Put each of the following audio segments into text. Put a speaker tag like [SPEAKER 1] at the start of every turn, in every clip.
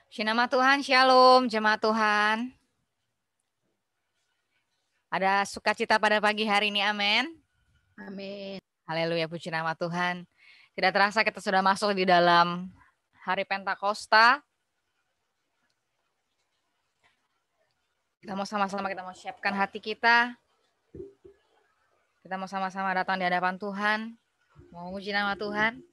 [SPEAKER 1] Puji nama Tuhan, Shalom, jemaat Tuhan. Ada sukacita pada pagi hari ini, amin.
[SPEAKER 2] Amin.
[SPEAKER 1] Haleluya, puji nama Tuhan. Tidak terasa kita sudah masuk di dalam hari Pentakosta. Kita mau sama-sama siapkan hati kita. Kita mau sama-sama datang di hadapan Tuhan. Mau puji nama Tuhan.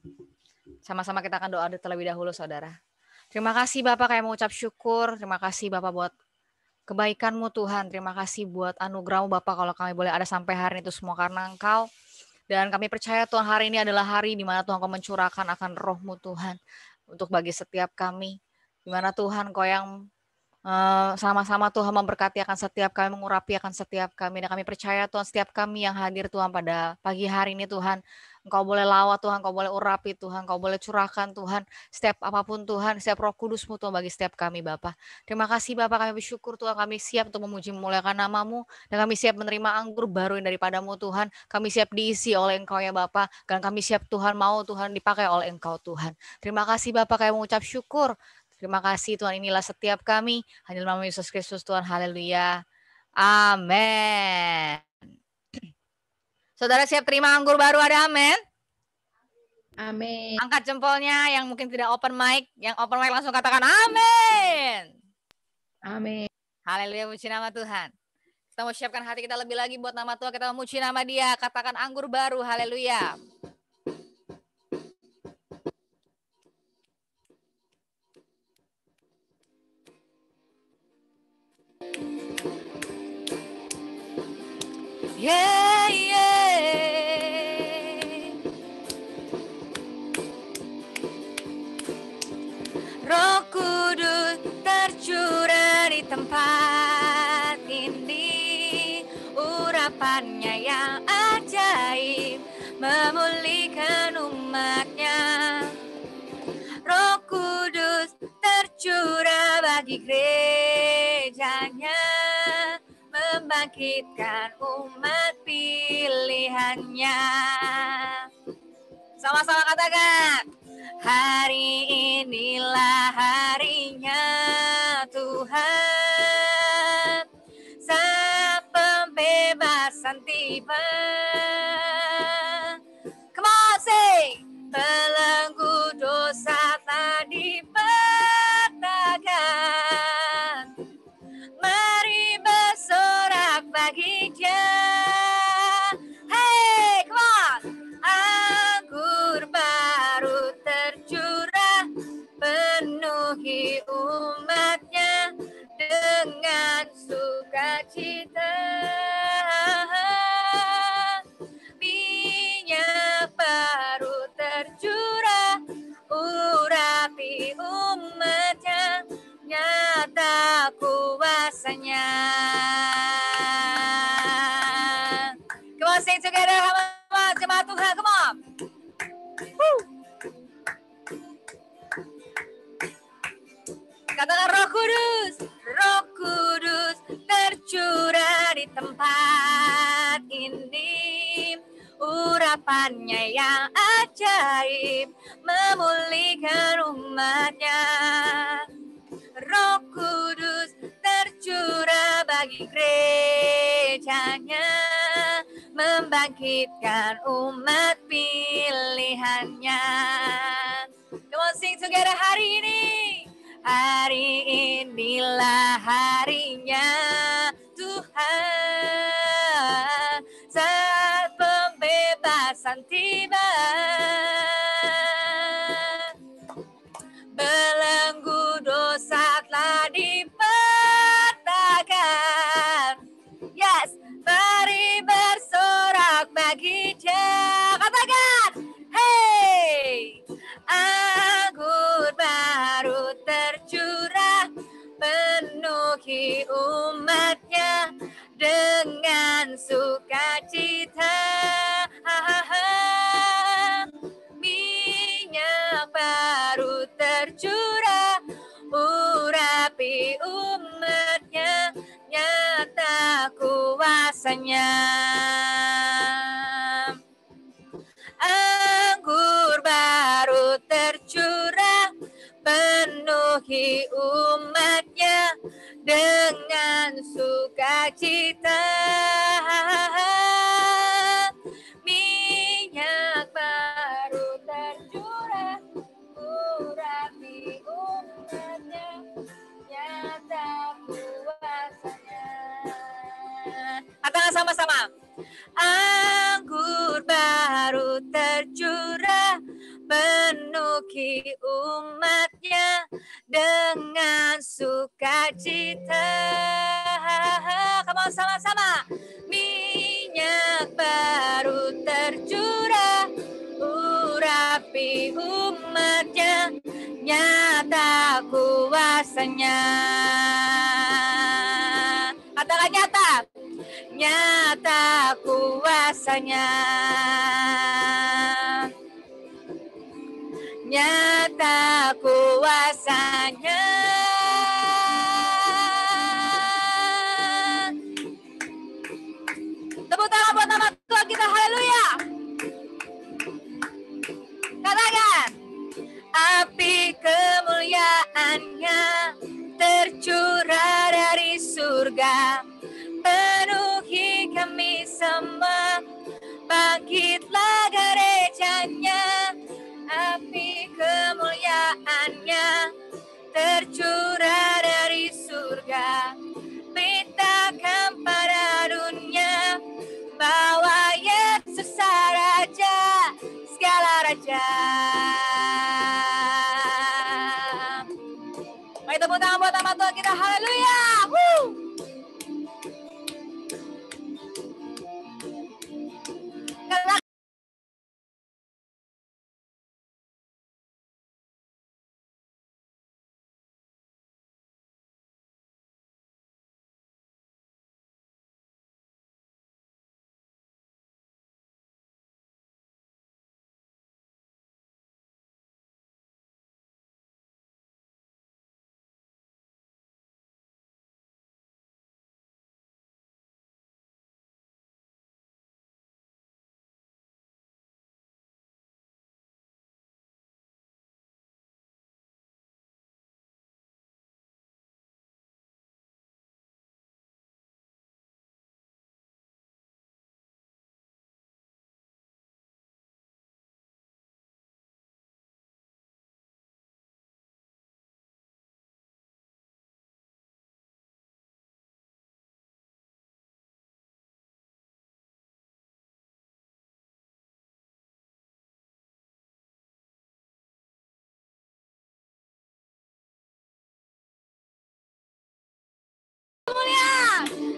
[SPEAKER 1] Sama-sama kita akan doa terlebih dahulu, saudara. Terima kasih Bapak, kami mengucap syukur. Terima kasih Bapak buat kebaikan-Mu Tuhan. Terima kasih buat anugerah-Mu Bapak kalau kami boleh ada sampai hari itu semua karena Engkau. Dan kami percaya Tuhan hari ini adalah hari di mana Tuhan Kau mencurahkan akan roh-Mu Tuhan. Untuk bagi setiap kami. Di mana Tuhan Kau yang sama-sama Tuhan memberkati akan setiap kami, mengurapi akan setiap kami. Dan kami percaya Tuhan setiap kami yang hadir Tuhan pada pagi hari ini Tuhan. Engkau boleh lawat Tuhan, Engkau boleh urapi Tuhan, Engkau boleh curahkan Tuhan. Setiap apapun Tuhan, setiap roh kudus-Mu Tuhan bagi setiap kami Bapa. Terima kasih Bapak, kami bersyukur Tuhan, kami siap untuk memuji memuliakan nama-Mu. Dan kami siap menerima anggur baru yang daripada-Mu Tuhan. Kami siap diisi oleh Engkau ya Bapak. Dan kami siap Tuhan mau Tuhan dipakai oleh Engkau Tuhan. Terima kasih Bapak, kami mengucap syukur. Terima kasih Tuhan, inilah setiap kami. Hanya dalam nama Yesus Kristus Tuhan, haleluya. Amin. Saudara siap terima anggur baru, ada amin?
[SPEAKER 2] Amin.
[SPEAKER 1] Angkat jempolnya yang mungkin tidak open mic. Yang open mic langsung katakan amin.
[SPEAKER 2] Amin.
[SPEAKER 1] Haleluya, puji nama Tuhan. Kita mau siapkan hati kita lebih lagi buat nama Tuhan. Kita memuji nama Dia. Katakan anggur baru, haleluya. Yeah, yeah. Roh Kudus tercurah di tempat ini, urapannya yang ajaib memulihkan umatnya. Roh Kudus tercurah bagi gerejanya, membangkitkan umat pilihannya. Sama-sama katakan, hari inilah harinya Tuhan, saat pembebasan tiba. Come on, say, belenggu dosa telah dipatahkan. Mari bersorak bagi Dia. Hey, come on. Anggur baru tercurah, penuhi umatnya dengan sukacita. Minyak baru tercurah, urapi umatnya, nyata kuasanya. Come on, sing together, jemaat Tuhan, come on. Woo. Katakan Roh Kudus tercurah di tempat ini, urapannya yang ajaib memulihkan umatnya. Roh Kudus tercurah bagi gerejanya, membangkitkan umat pilihannya. Come on, sing together hari ini. Hari inilah harinya Tuhan, saat pembebasan tiba. Belenggu dosa telah dipatahkan. Yes, mari bersorak bagi Dia. Katakan, hey, anggur baru tercurah, penuhi umatnya dengan sukacita. Minyak baru tercurah, urapi umatnya, nyata kuasanya. Anggur baru tercurah, penuhi memenuhi umatnya dengan sukacita. Minyak baru tercurah, urapi umatnya, nyata kuasanya. Katakan sama-sama. Anggur baru tercurah, penuhi umatnya dengan sukacita. Kamu sama-sama. Minyak baru tercurah, urapi umatnya, nyata kuasanya. Katakan nyata. Nyata kuasanya, nyata kuasanya. Tepuk tangan buat nama Tuhan kita, haleluya. Katakan, api kemuliaannya tercurah dari surga, penuhi kami semua, bangkitlah gerejanya. Api kemuliaannya tercurah dari surga, beritakan pada dunia bahwa Yesus Raja, segala raja. Mari tepuk tangan buat nama Tuhan kita, haleluya.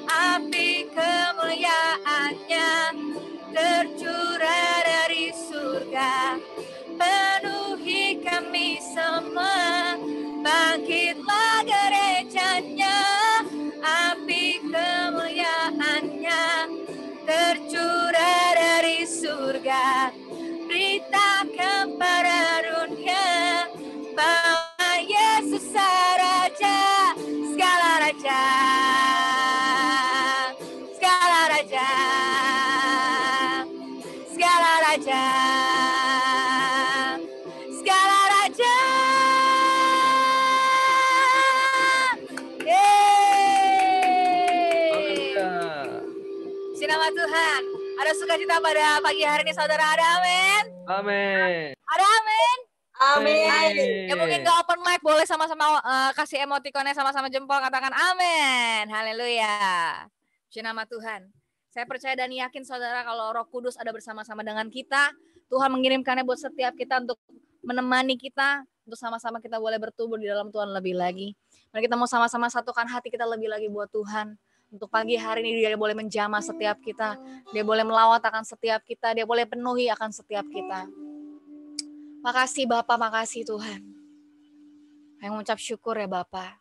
[SPEAKER 1] Api kemuliaannya tercurah dari surga, penuhi kami semua, bangkitlah gerejanya. Api kemuliaannya tercurah dari surga, beritakan pada dunia bahwa Yesus Raja, segala raja. Segala raja, puji nama Tuhan. Ada sukacita pada pagi hari ini, saudara. Ada amin.
[SPEAKER 3] Amin.
[SPEAKER 1] Ada amin.
[SPEAKER 2] Amin.
[SPEAKER 1] Ya mungkin gak open mic, boleh sama-sama kasih emotikonnya, sama-sama jempol, katakan amin. Haleluya. Puji nama Tuhan. Saya percaya dan yakin saudara kalau Roh Kudus ada bersama-sama dengan kita. Tuhan mengirimkannya buat setiap kita untuk menemani kita, untuk sama-sama kita boleh bertumbuh di dalam Tuhan lebih lagi. Mari kita mau sama-sama satukan hati kita lebih lagi buat Tuhan. Untuk pagi hari ini dia boleh menjamah setiap kita. Dia boleh melawat akan setiap kita. Dia boleh penuhi akan setiap kita. Makasih Bapak, makasih Tuhan. Yang mengucap syukur ya Bapak.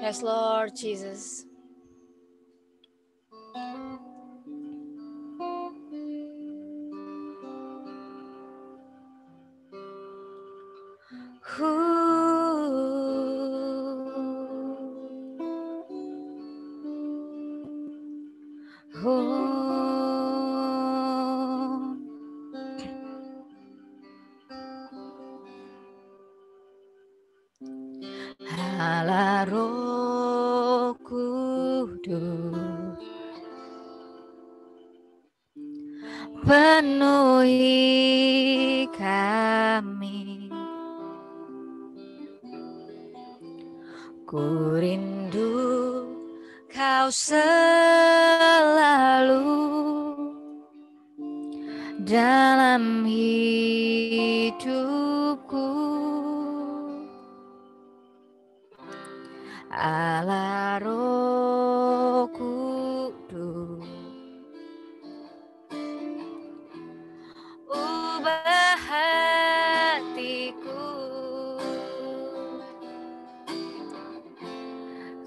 [SPEAKER 1] Yes Lord Jesus. Allah Roh Kudus, penuhi kami. Ku rindu Kau selalu dalam hidupku, Allah Roh Kudus, ubah hatiku,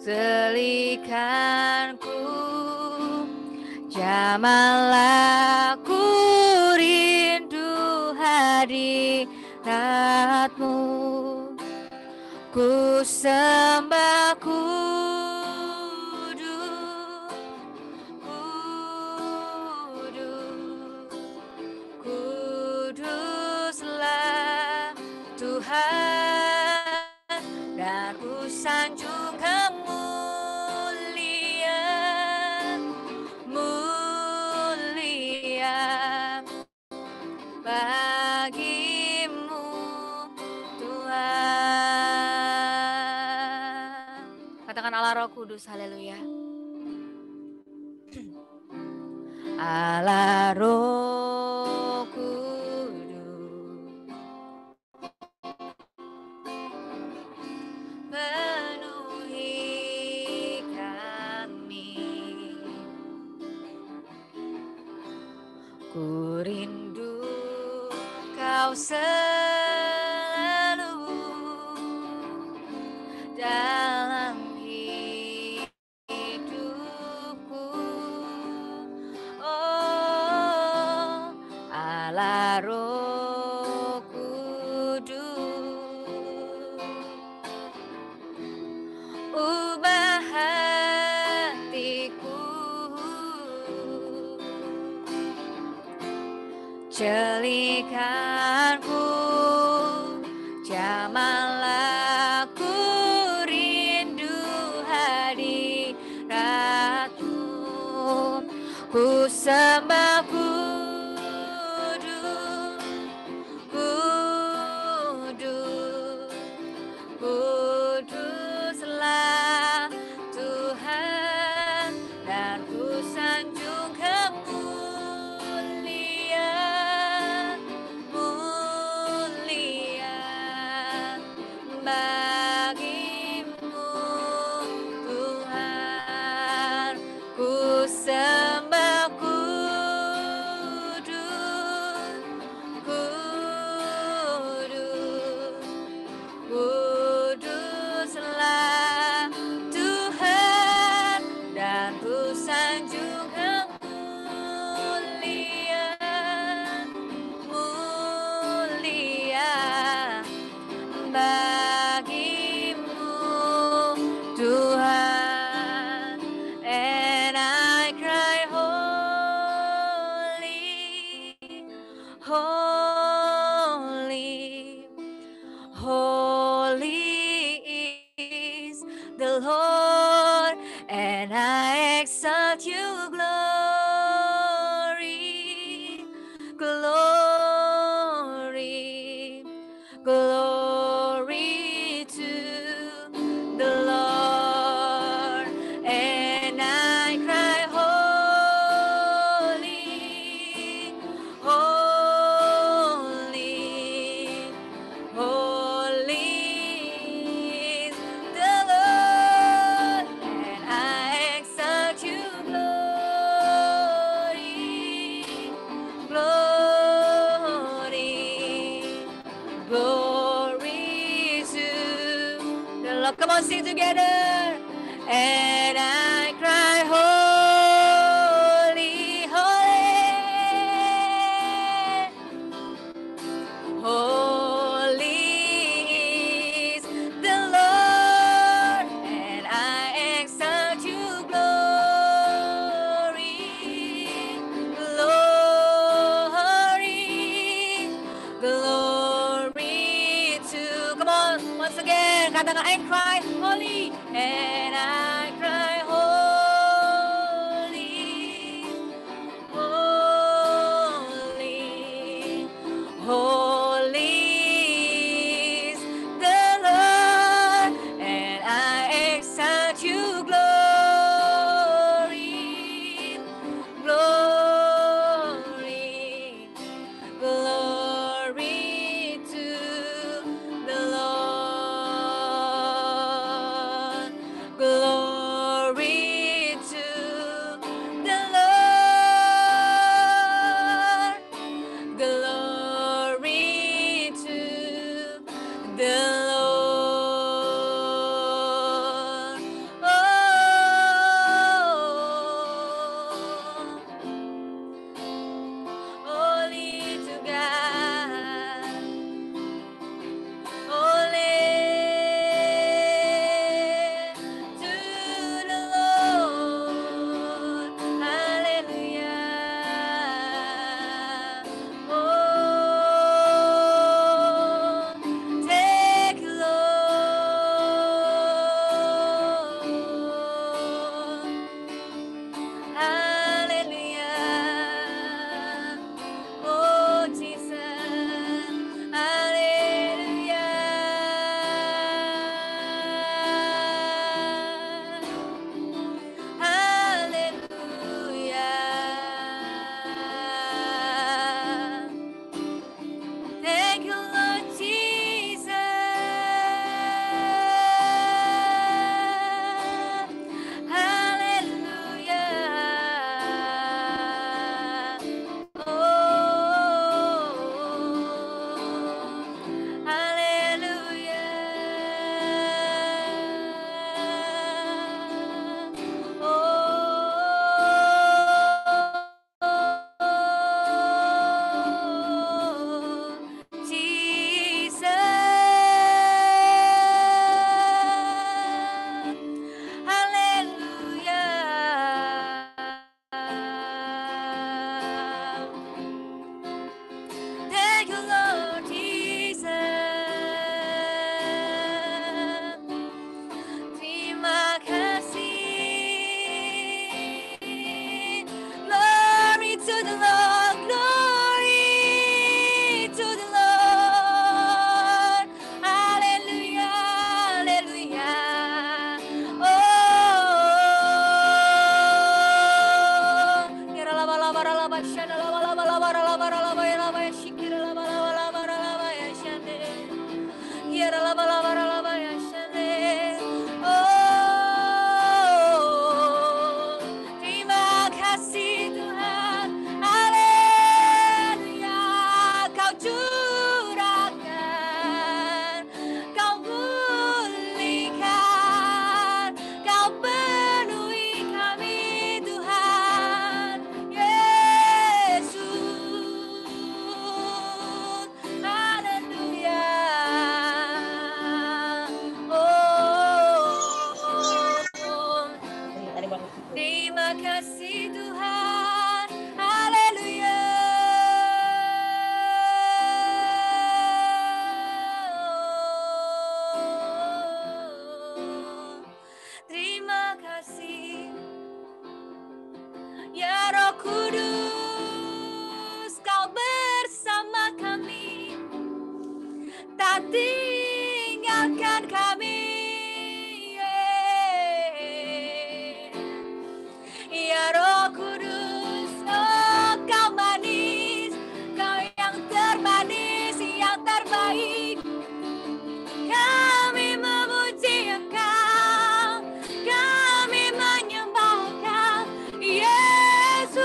[SPEAKER 1] selikanku, jamalah ku rindu hadirat-Mu, ku sembah kudus, kudus, kuduslah Tuhan, dan ku sanjung kemuliaan, mulia bagimu Tuhan. Katakan Allah Roh Kudus, haleluya. Allah Roh Kudus, penuhi kami. Ku rindu Kau selalu dalam hidupku, oh Allah Roh Kudus, ubah hatiku, celikanku, jamalah ku rindu hadirat-Mu, ku sembah kudus, kudus, kuduslah Tuhan, dan ku sanjung kemuliaan, mulia bagimu Tuhan, ku sembah kudus, kudus, kuduslah Tuhan, dan ku sanjung kemuliaan, mulia bagimu Tuhan. And I cry holy, holy, holy is the Lord, and I exalt you, glory, glory, glory to the Lord. And I cry holy, holy, holy is the Lord, and I exalt you, glory, glory, glory to the Lord. Come on, sing together. And I cry holy, holy, holy is the Lord, and I exalt you, glory, glory, glory to. Come Come on, once again, katakan I cry holy, and I cry holy, holy, holy is the Lord, and I exalt you, glory, glory, glory to the Lord, glory to the Lord, glory to the Lord. Oh, holy to God, holy to the Lord. Hallelujah. Oh, take Lord. Hallelujah. Oh, Jesus. Hallelujah. Hallelujah. Thank you, Lord Jesus. Hallelujah. Oh, hallelujah. Oh, Jesus. Hallelujah. Thank you, Lord Jesus. Terima kasih. Glory to the Lord. Glory to the Lord. Hallelujah. Hallelujah. Oh. Kira laba laba laba shana laba laba laba laba laba laba shikira laba laba laba laba ya shane. Kira laba laba laba ya shane. Oh, terima kasih Tuhan. Haleluya. Kau curahkan, Kau pulihkan, Kau penuhi kami Tuhan Yesus. Haleluya. Oh, terima kasih Tuhan. Haleluya. Terima kasih ya Roh Kudus, Kau bersama kami, tak tinggalkan kami. Ya Roh Kudus, oh Kau manis, Kau yang termanis, yang terbaik. Kami memuji Engkau, kami menyembah Engkau, Yesus.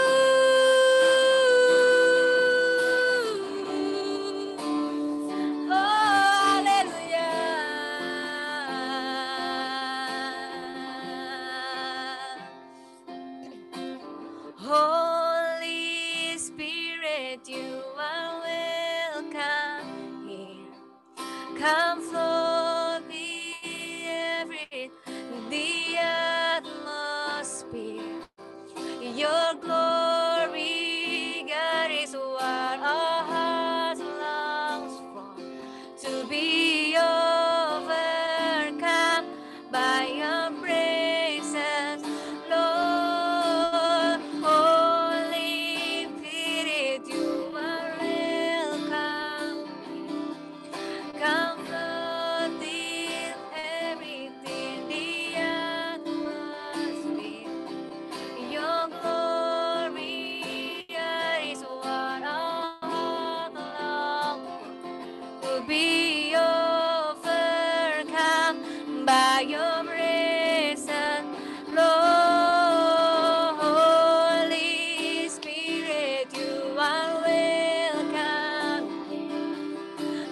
[SPEAKER 1] Oh, haleluya.
[SPEAKER 3] by your presence, Lord. Holy Spirit, you are welcome.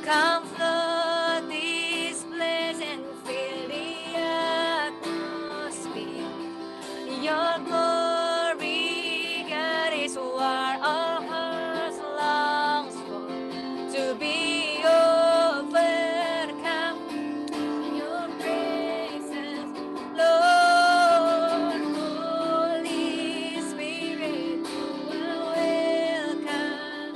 [SPEAKER 3] Come flood this place and fill the atmosphere. Your glory, God, is what our hearts longs for, to be overcome in your presence, Lord. Holy Spirit, you are welcome.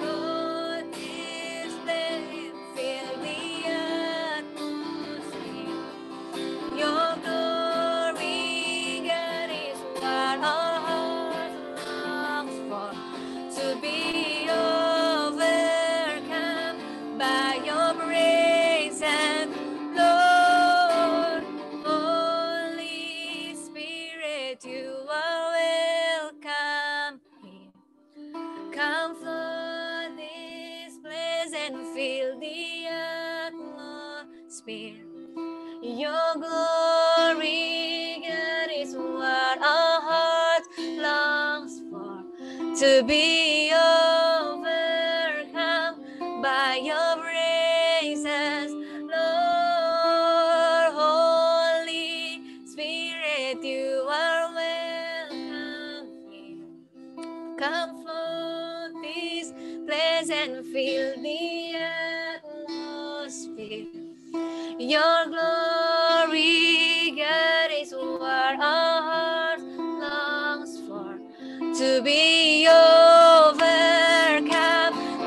[SPEAKER 3] Lord, this place, fill the atmosphere. Your glory, God, is what our hearts longs for, to be overcome by your presence, Lord. Holy Spirit, you are welcome here. Come flood this place and fill the atmosphere. Your glory, God, is what our hearts longs for, to be overcome by your presence, Lord. Holy Spirit, you are welcome here. Come flood this place and fill the atmosphere. Your glory, God, is what our hearts longs for, to be overcome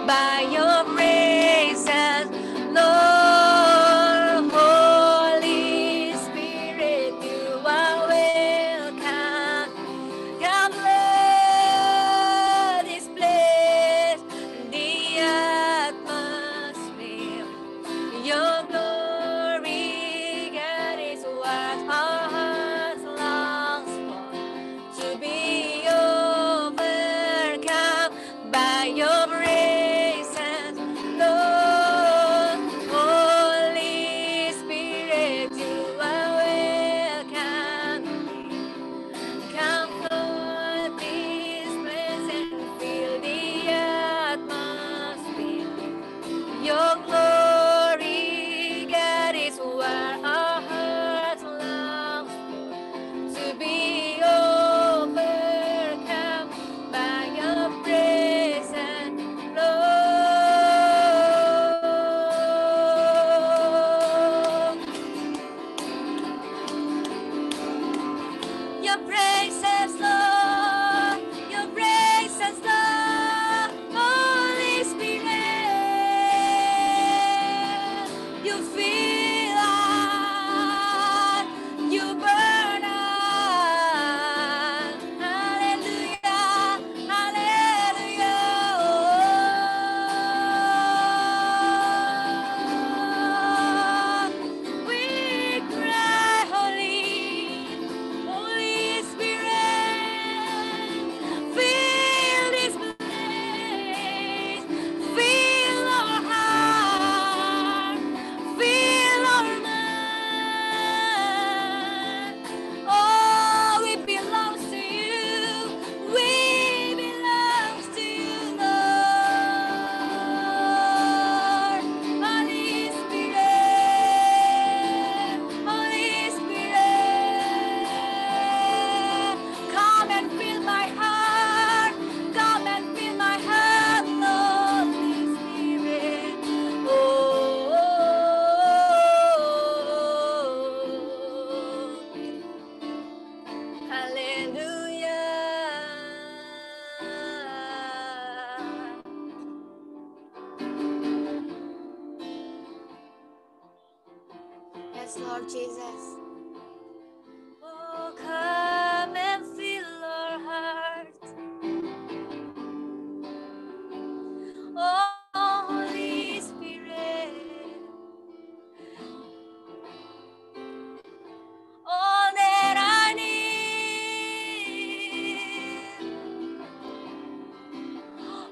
[SPEAKER 3] by your presence, Lord. Holy Spirit, you are welcome. Come flood this place, the atmosphere. Your glory, God, is what our hearts longs for, to be overcome by your presence, Lord. Holy Spirit, you are welcome. Come flood this place and fill the atmosphere. Your glory, God, is what our hearts long for, to be overcome by your presence, Lord. Your presence, Lord. Your presence, Lord. Holy Spirit, you fill us, you burn us. Hallelujah, hallelujah. We cry, holy, Holy Spirit, fill this place, fill our heart, fill our mind. Oh, we belong to you, we belong to you, Lord. Holy Spirit, Holy Spirit, come and fill my heart, come and fill my heart, Holy Spirit. Hallelujah. Yes, Lord Jesus. Oh, come and fill our hearts. Oh, Holy Spirit, all that I need.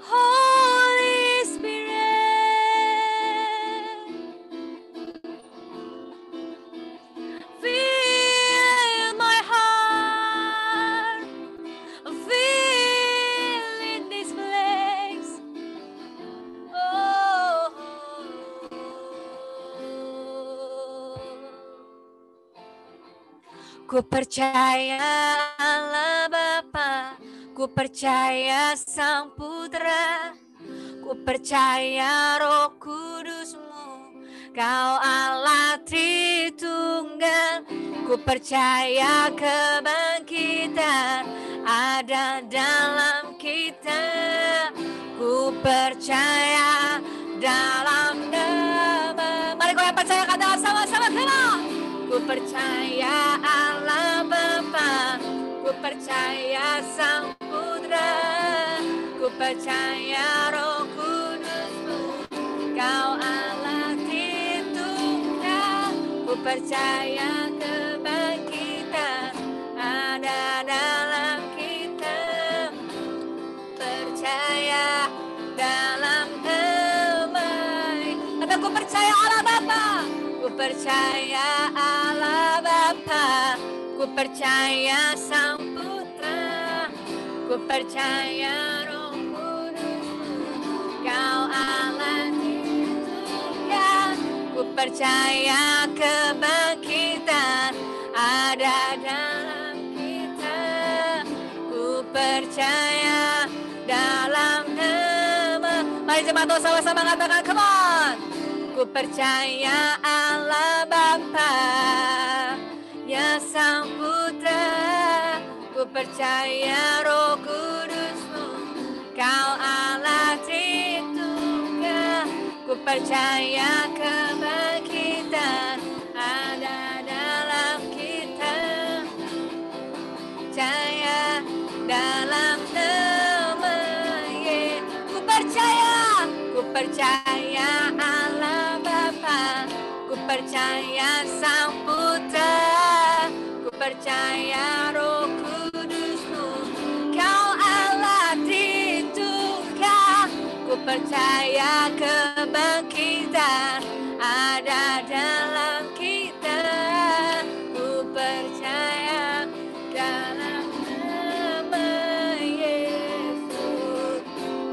[SPEAKER 3] Holy Spirit, Ku percaya Allah Bapa, ku percaya Sang Putra, ku percaya Roh Kudus-Mu, Kau Allah Tritunggal. Ku percaya kebangkitan ada dalam kita. Ku percaya dalam nama. Mari kau yang percaya kata sama-sama, come on. Ku percaya Allah Bapa, ku percaya Sang Putra, ku percaya Roh Kudus-Mu, Kau Allah Tritunggal. Ku percaya kebangkitan ada dalam kita. Percaya dalam damai. Kata ku percaya Allah Bapa, ku percaya Allah Bapa, ku percaya Sang Putra, ku percaya Roh Kudus-Mu, Kau Allah Tritunggal. Ku percaya kebangkitan ada dalam kita. Ku percaya dalam nama. Mari jemaat Tuhan sama-sama katakan, come on. Ku percaya Allah Bapa, ya Sang Putra, ku percaya Roh Kudus-Mu, Kau Allah Tritunggal. Ku percaya kebangkitan ada dalam kita. Percaya dalam nama Yesus. Ku percaya Allah Bapa, ku percaya Sang Putra, ku percaya Roh Kudus-Mu, Kau Allah Tritunggal. Ku percaya kebangkitan ada dalam kita. Ku percaya dalam nama Yesus.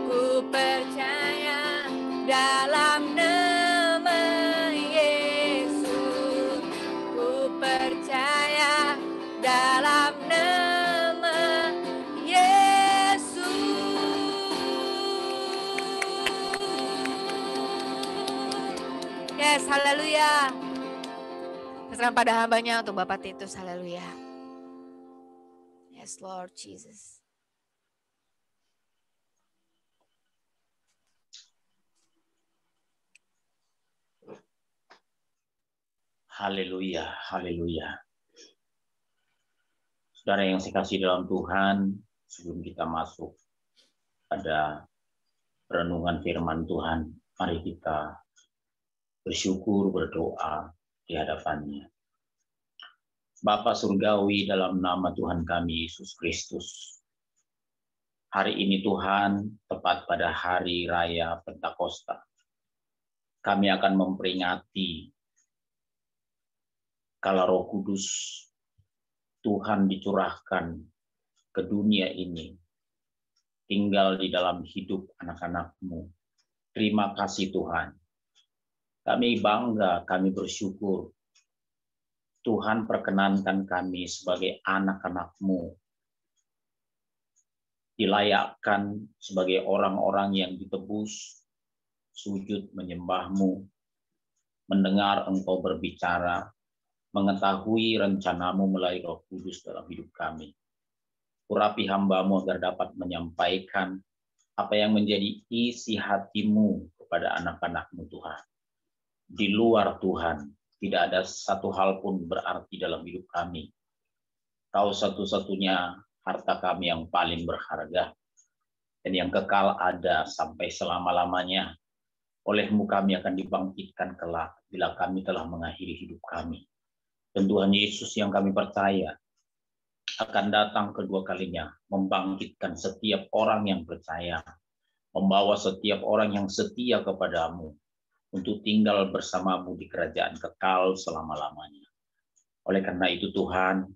[SPEAKER 3] Ku percaya dalam nama Yesus. Ku percaya dalam nama Yesus. Yes, haleluya. Serahkan pada hambanya untuk Bapak Titus, haleluya. Yes, Lord Jesus.
[SPEAKER 4] Haleluya, haleluya. Saudara yang saya kasih dalam Tuhan, sebelum kita masuk pada renungan firman Tuhan, mari kita bersyukur, berdoa di hadapan-Nya. Bapa Surgawi, dalam nama Tuhan kami Yesus Kristus, hari ini Tuhan, tepat pada hari raya Pentakosta, kami akan memperingati kala Roh Kudus Tuhan dicurahkan ke dunia ini, tinggal di dalam hidup anak-anak-Mu. Terima kasih Tuhan. Kami bangga, kami bersyukur. Tuhan perkenankan kami sebagai anak-anak-Mu, dilayakkan sebagai orang-orang yang ditebus, sujud menyembah-Mu, mendengar Engkau berbicara, mengetahui rencana-Mu melalui Roh Kudus dalam hidup kami. Urapi hamba-Mu agar dapat menyampaikan apa yang menjadi isi hati-Mu kepada anak-anak-Mu Tuhan. Di luar Tuhan, tidak ada satu hal pun berarti dalam hidup kami. Kau satu-satunya harta kami yang paling berharga dan yang kekal ada sampai selama-lamanya. Oleh-Mu kami akan dibangkitkan kelak bila kami telah mengakhiri hidup kami. Dan Tuhan Yesus yang kami percaya akan datang kedua kalinya, membangkitkan setiap orang yang percaya, membawa setiap orang yang setia kepadamu untuk tinggal bersama-Mu di kerajaan kekal selama-lamanya. Oleh karena itu Tuhan,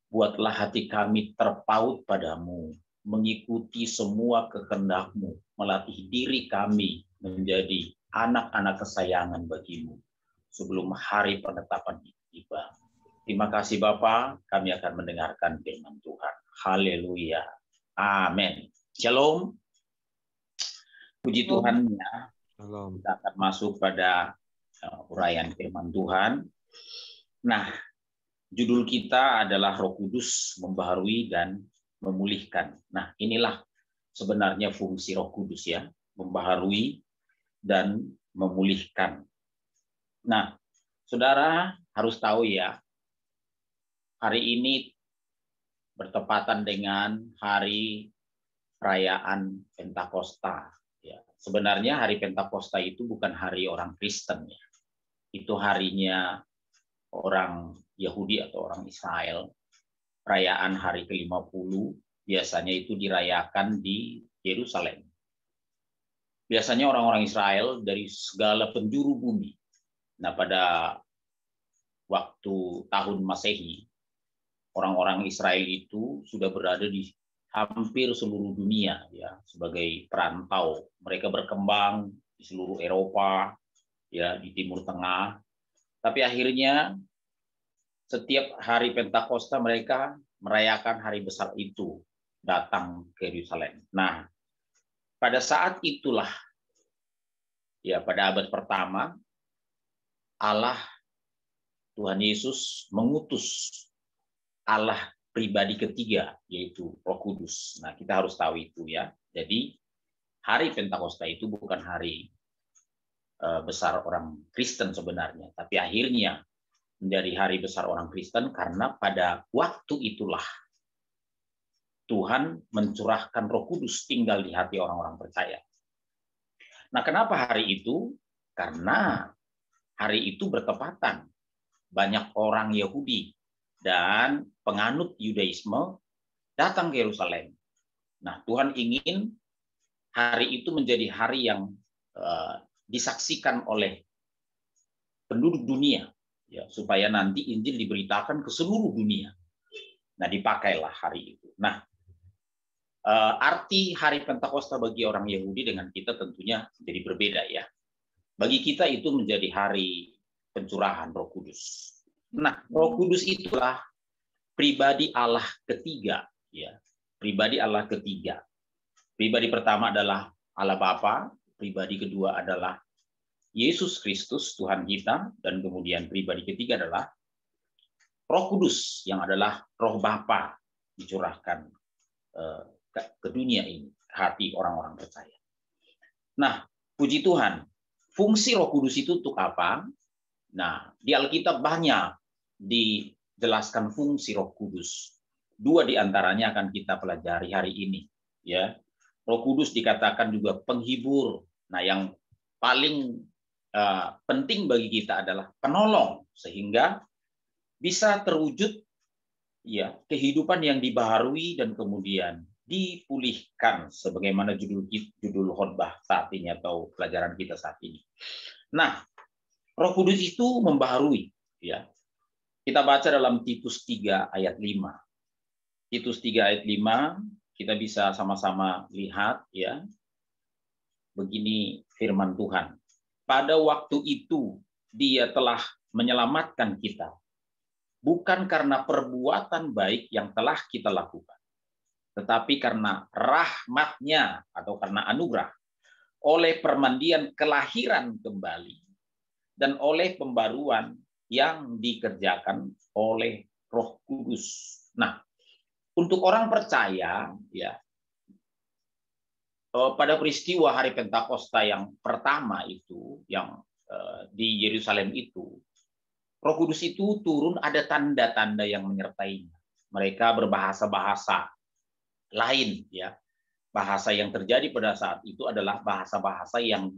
[SPEAKER 4] buatlah hati kami terpaut padamu, mengikuti semua kehendak-Mu, melatih diri kami menjadi anak-anak kesayangan bagi-Mu sebelum hari penetapan tiba. Terima kasih Bapak, kami akan mendengarkan firman Tuhan. Haleluya. Amin. Shalom. Puji Tuhan ya.
[SPEAKER 5] Shalom.
[SPEAKER 4] Kita akan masuk pada uraian firman Tuhan. Nah, judul kita adalah Roh Kudus membaharui dan memulihkan. Nah, inilah sebenarnya fungsi Roh Kudus ya, membaharui dan memulihkan. Nah, saudara harus tahu ya, hari ini bertepatan dengan hari perayaan Pentakosta. Ya, sebenarnya hari Pentakosta itu bukan hari orang Kristen ya. Itu harinya orang Yahudi atau orang Israel. Perayaan hari ke-50 biasanya itu dirayakan di Yerusalem. Biasanya orang-orang Israel dari segala penjuru bumi. Nah, pada waktu tahun Masehi, orang-orang Israel itu sudah berada di hampir seluruh dunia ya, sebagai perantau. Mereka berkembang di seluruh Eropa ya, di Timur Tengah. Tapi akhirnya setiap hari Pentakosta mereka merayakan hari besar itu, datang ke Yerusalem. Nah, pada saat itulah ya, pada abad pertama Allah Tuhan Yesus mengutus Allah pribadi ketiga, yaitu Roh Kudus. Nah, kita harus tahu itu ya. Jadi, hari Pentakosta itu bukan hari besar orang Kristen sebenarnya, tapi akhirnya menjadi hari besar orang Kristen karena pada waktu itulah Tuhan mencurahkan Roh Kudus tinggal di hati orang-orang percaya. Nah, kenapa hari itu? Karena hari itu bertepatan banyak orang Yahudi dan penganut Yudaisme datang ke Yerusalem. Nah, Tuhan ingin hari itu menjadi hari yang disaksikan oleh penduduk dunia, ya, supaya nanti Injil diberitakan ke seluruh dunia. Nah, dipakailah hari itu. Nah, arti hari Pentakosta bagi orang Yahudi dengan kita tentunya jadi berbeda ya. Bagi kita itu menjadi hari pencurahan Roh Kudus. Nah, Roh Kudus itulah pribadi Allah ketiga, ya. Pribadi Allah ketiga. Pribadi pertama adalah Allah Bapa, pribadi kedua adalah Yesus Kristus Tuhan kita, dan kemudian pribadi ketiga adalah Roh Kudus yang adalah Roh Bapa dicurahkan ke dunia ini, hati orang-orang percaya. Nah, puji Tuhan, fungsi Roh Kudus itu untuk apa? Nah, di Alkitab banyak dijelaskan fungsi Roh Kudus. Dua di antaranya akan kita pelajari hari ini, ya. Roh Kudus dikatakan juga penghibur. Nah, yang paling penting bagi kita adalah penolong, sehingga bisa terwujud ya kehidupan yang dibaharui dan kemudian dipulihkan, sebagaimana judul khotbah saat ini atau pelajaran kita saat ini. Nah, Roh Kudus itu membaharui, ya. Kita baca dalam Titus 3 ayat 5. Titus 3 ayat 5, kita bisa sama-sama lihat ya. Begini firman Tuhan. Pada waktu itu Dia telah menyelamatkan kita, bukan karena perbuatan baik yang telah kita lakukan, tetapi karena rahmat-Nya atau karena anugerah, oleh permandian kelahiran kembali dan oleh pembaruan yang dikerjakan oleh Roh Kudus. Nah, untuk orang percaya, ya, pada peristiwa hari Pentakosta yang pertama itu, yang di Yerusalem itu, Roh Kudus itu turun, ada tanda-tanda yang menyertainya. Mereka berbahasa-bahasa lain, ya. Bahasa yang terjadi pada saat itu adalah bahasa-bahasa yang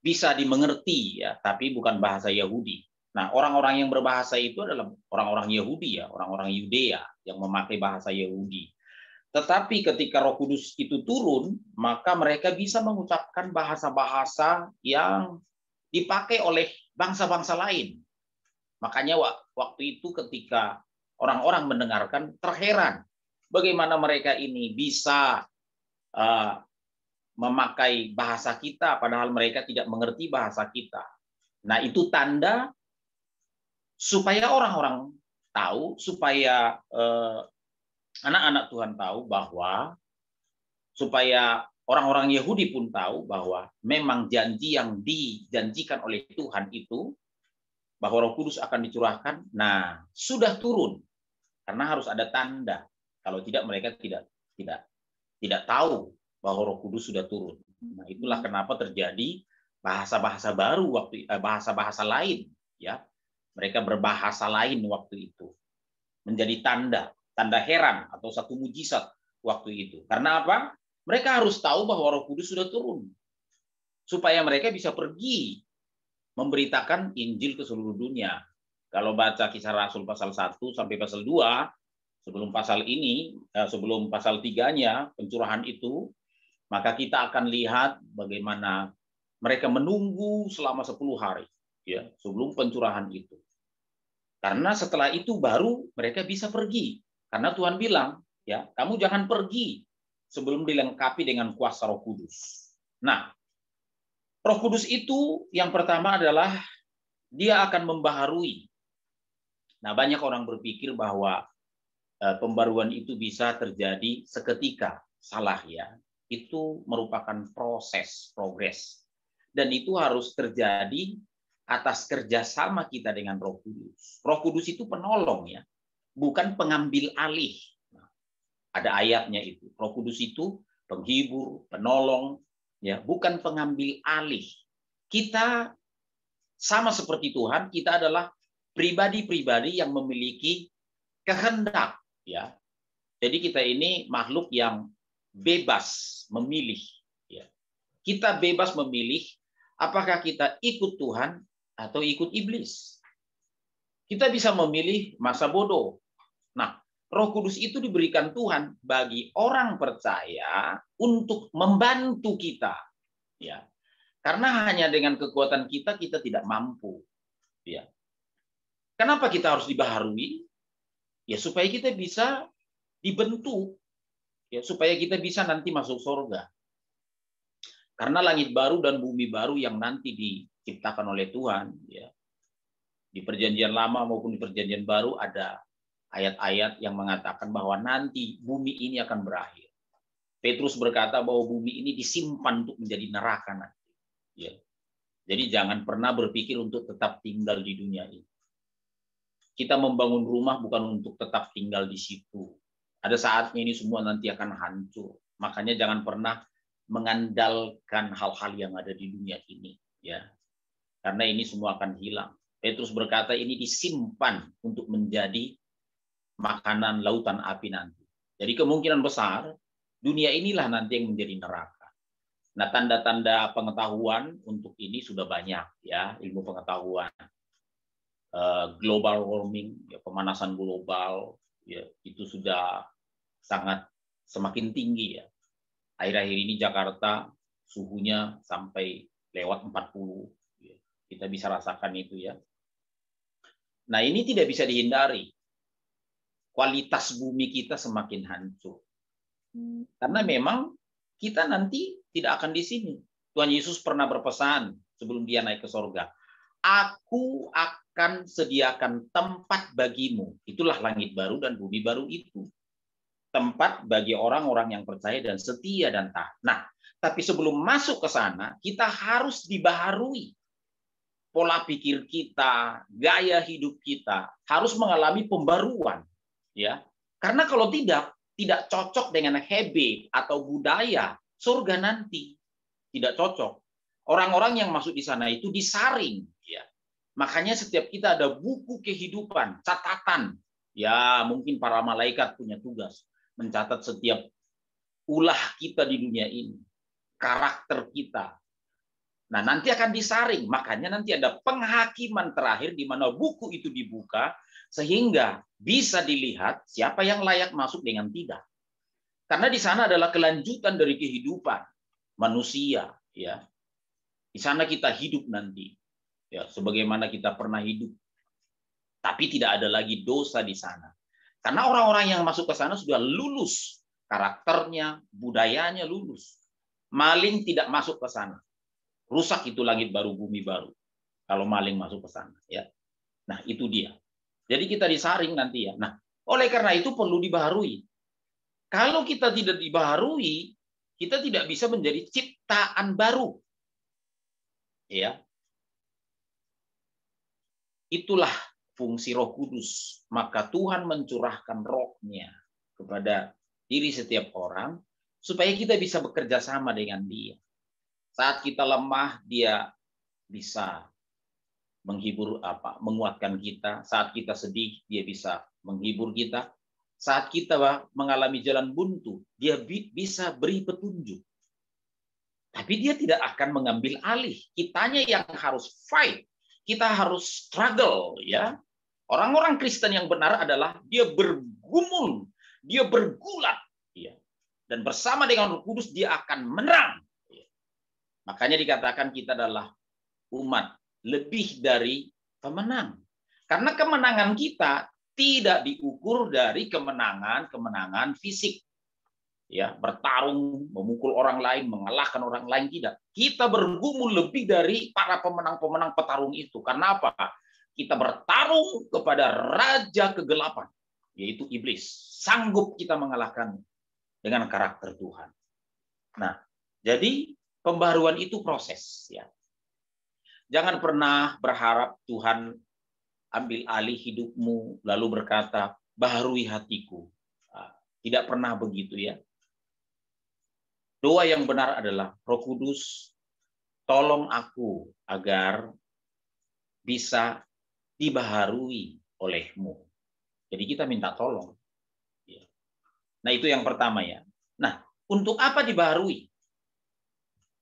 [SPEAKER 4] bisa dimengerti ya, tapi bukan bahasa Yahudi. Nah, orang-orang yang berbahasa itu adalah orang-orang Yahudi ya, orang-orang Yudea yang memakai bahasa Yahudi. Tetapi ketika Roh Kudus itu turun, maka mereka bisa mengucapkan bahasa-bahasa yang dipakai oleh bangsa-bangsa lain. Makanya waktu itu ketika orang-orang mendengarkan terheran bagaimana mereka ini bisa memakai bahasa kita padahal mereka tidak mengerti bahasa kita. Nah, itu tanda supaya orang-orang tahu, supaya anak-anak Tuhan tahu bahwa, supaya orang-orang Yahudi pun tahu bahwa memang janji yang dijanjikan oleh Tuhan itu, bahwa Roh Kudus akan dicurahkan, nah sudah turun, karena harus ada tanda. Kalau tidak mereka tidak tahu bahwa Roh Kudus sudah turun. Nah, itulah kenapa terjadi bahasa-bahasa baru bahasa-bahasa lain, ya. Mereka berbahasa lain waktu itu. Menjadi tanda heran atau satu mujizat waktu itu. Karena apa? Mereka harus tahu bahwa Roh Kudus sudah turun. Supaya mereka bisa pergi memberitakan Injil ke seluruh dunia. Kalau baca Kisah Rasul pasal 1 sampai pasal 2, sebelum pasal ini, sebelum pasal 3-nya, pencurahan itu, maka kita akan lihat bagaimana mereka menunggu selama 10 hari, ya, sebelum pencurahan itu. Karena setelah itu baru mereka bisa pergi. Karena Tuhan bilang, ya, kamu jangan pergi sebelum dilengkapi dengan kuasa Roh Kudus. Nah, Roh Kudus itu yang pertama adalah dia akan membaharui. Nah, banyak orang berpikir bahwa pembaruan itu bisa terjadi seketika. Salah, ya. Itu merupakan proses, progres. Dan itu harus terjadi atas kerjasama kita dengan Roh Kudus. Roh Kudus itu penolong, ya, bukan pengambil alih. Nah, ada ayatnya itu. Roh Kudus itu penghibur, penolong, ya, bukan pengambil alih. Kita sama seperti Tuhan, kita adalah pribadi-pribadi yang memiliki kehendak, ya. Jadi kita ini makhluk yang bebas memilih, ya. Kita bebas memilih apakah kita ikut Tuhan atau ikut iblis. Kita bisa memilih masa bodoh. Nah, Roh Kudus itu diberikan Tuhan bagi orang percaya untuk membantu kita, ya. Karena hanya dengan kekuatan kita tidak mampu, ya. Kenapa kita harus dibaharui? Ya, supaya kita bisa dibentuk, ya, supaya kita bisa nanti masuk surga. Karena langit baru dan bumi baru yang nanti diciptakan oleh Tuhan, ya. Di Perjanjian Lama maupun di Perjanjian Baru ada ayat-ayat yang mengatakan bahwa nanti bumi ini akan berakhir. Petrus berkata bahwa bumi ini disimpan untuk menjadi neraka nanti, ya. Jadi jangan pernah berpikir untuk tetap tinggal di dunia ini. Kita membangun rumah bukan untuk tetap tinggal di situ. Ada saatnya ini semua nanti akan hancur. Makanya jangan pernah mengandalkan hal-hal yang ada di dunia ini, ya. Karena ini semua akan hilang. Petrus berkata ini disimpan untuk menjadi makanan lautan api nanti. Jadi kemungkinan besar dunia inilah nanti yang menjadi neraka. Nah, tanda-tanda pengetahuan untuk ini sudah banyak, ya, ilmu pengetahuan. Global warming, ya, pemanasan global, ya, itu sudah sangat semakin tinggi, ya. Akhir-akhir ini Jakarta suhunya sampai lewat 40. Ya. Kita bisa rasakan itu, ya. Nah, ini tidak bisa dihindari. Kualitas bumi kita semakin hancur. Karena memang kita nanti tidak akan di sini. Tuhan Yesus pernah berpesan sebelum dia naik ke surga. Aku akan sediakan tempat bagimu. Itulah langit baru dan bumi baru itu. Tempat bagi orang-orang yang percaya dan setia dan taat. Nah, tapi sebelum masuk ke sana, kita harus dibaharui. Pola pikir kita, gaya hidup kita harus mengalami pembaruan, ya. Karena kalau tidak cocok dengan habit atau budaya surga nanti, tidak cocok. Orang-orang yang masuk di sana itu disaring, ya. Makanya setiap kita ada buku kehidupan, catatan. Ya, mungkin para malaikat punya tugas mencatat setiap ulah kita di dunia ini, karakter kita. Nah, nanti akan disaring. Makanya nanti ada penghakiman terakhir di mana buku itu dibuka sehingga bisa dilihat siapa yang layak masuk dengan tidak. Karena di sana adalah kelanjutan dari kehidupan manusia, ya. Di sana kita hidup nanti, ya, sebagaimana kita pernah hidup. Tapi tidak ada lagi dosa di sana. Karena orang-orang yang masuk ke sana sudah lulus karakternya, budayanya lulus. Maling tidak masuk ke sana. Rusak itu langit baru, bumi baru. Kalau maling masuk ke sana, ya. Nah, itu dia. Jadi kita disaring nanti ya. Nah, oleh karena itu perlu dibaharui. Kalau kita tidak dibaharui, kita tidak bisa menjadi ciptaan baru. Ya. Itulah fungsi Roh Kudus. Maka Tuhan mencurahkan Roh-Nya kepada diri setiap orang supaya kita bisa bekerja sama dengan Dia. Saat kita lemah, Dia bisa menghibur menguatkan kita. Saat kita sedih, Dia bisa menghibur kita. Saat kita mengalami jalan buntu, Dia bisa beri petunjuk. Tapi Dia tidak akan mengambil alih. Kitanya yang harus fight. Kita harus struggle, ya. Orang-orang Kristen yang benar adalah dia bergumul, dia bergulat, ya. Dan bersama dengan Roh Kudus dia akan menang. Ya. Makanya dikatakan kita adalah umat lebih dari pemenang. Karena kemenangan kita tidak diukur dari kemenangan fisik. Ya, bertarung, memukul orang lain, mengalahkan orang lain, tidak. Kita bergumul lebih dari para pemenang-pemenang petarung itu. Karena apa? Kita bertarung kepada raja kegelapan, yaitu iblis. Sanggup kita mengalahkan dengan karakter Tuhan. Nah, jadi pembaruan itu proses, ya. Jangan pernah berharap Tuhan ambil alih hidupmu lalu berkata, "Baharui hatiku." Tidak pernah begitu, ya. Doa yang benar adalah, Roh Kudus, tolong aku agar bisa dibaharui oleh-Mu. Jadi kita minta tolong. Nah, itu yang pertama, ya. Nah, untuk apa dibaharui?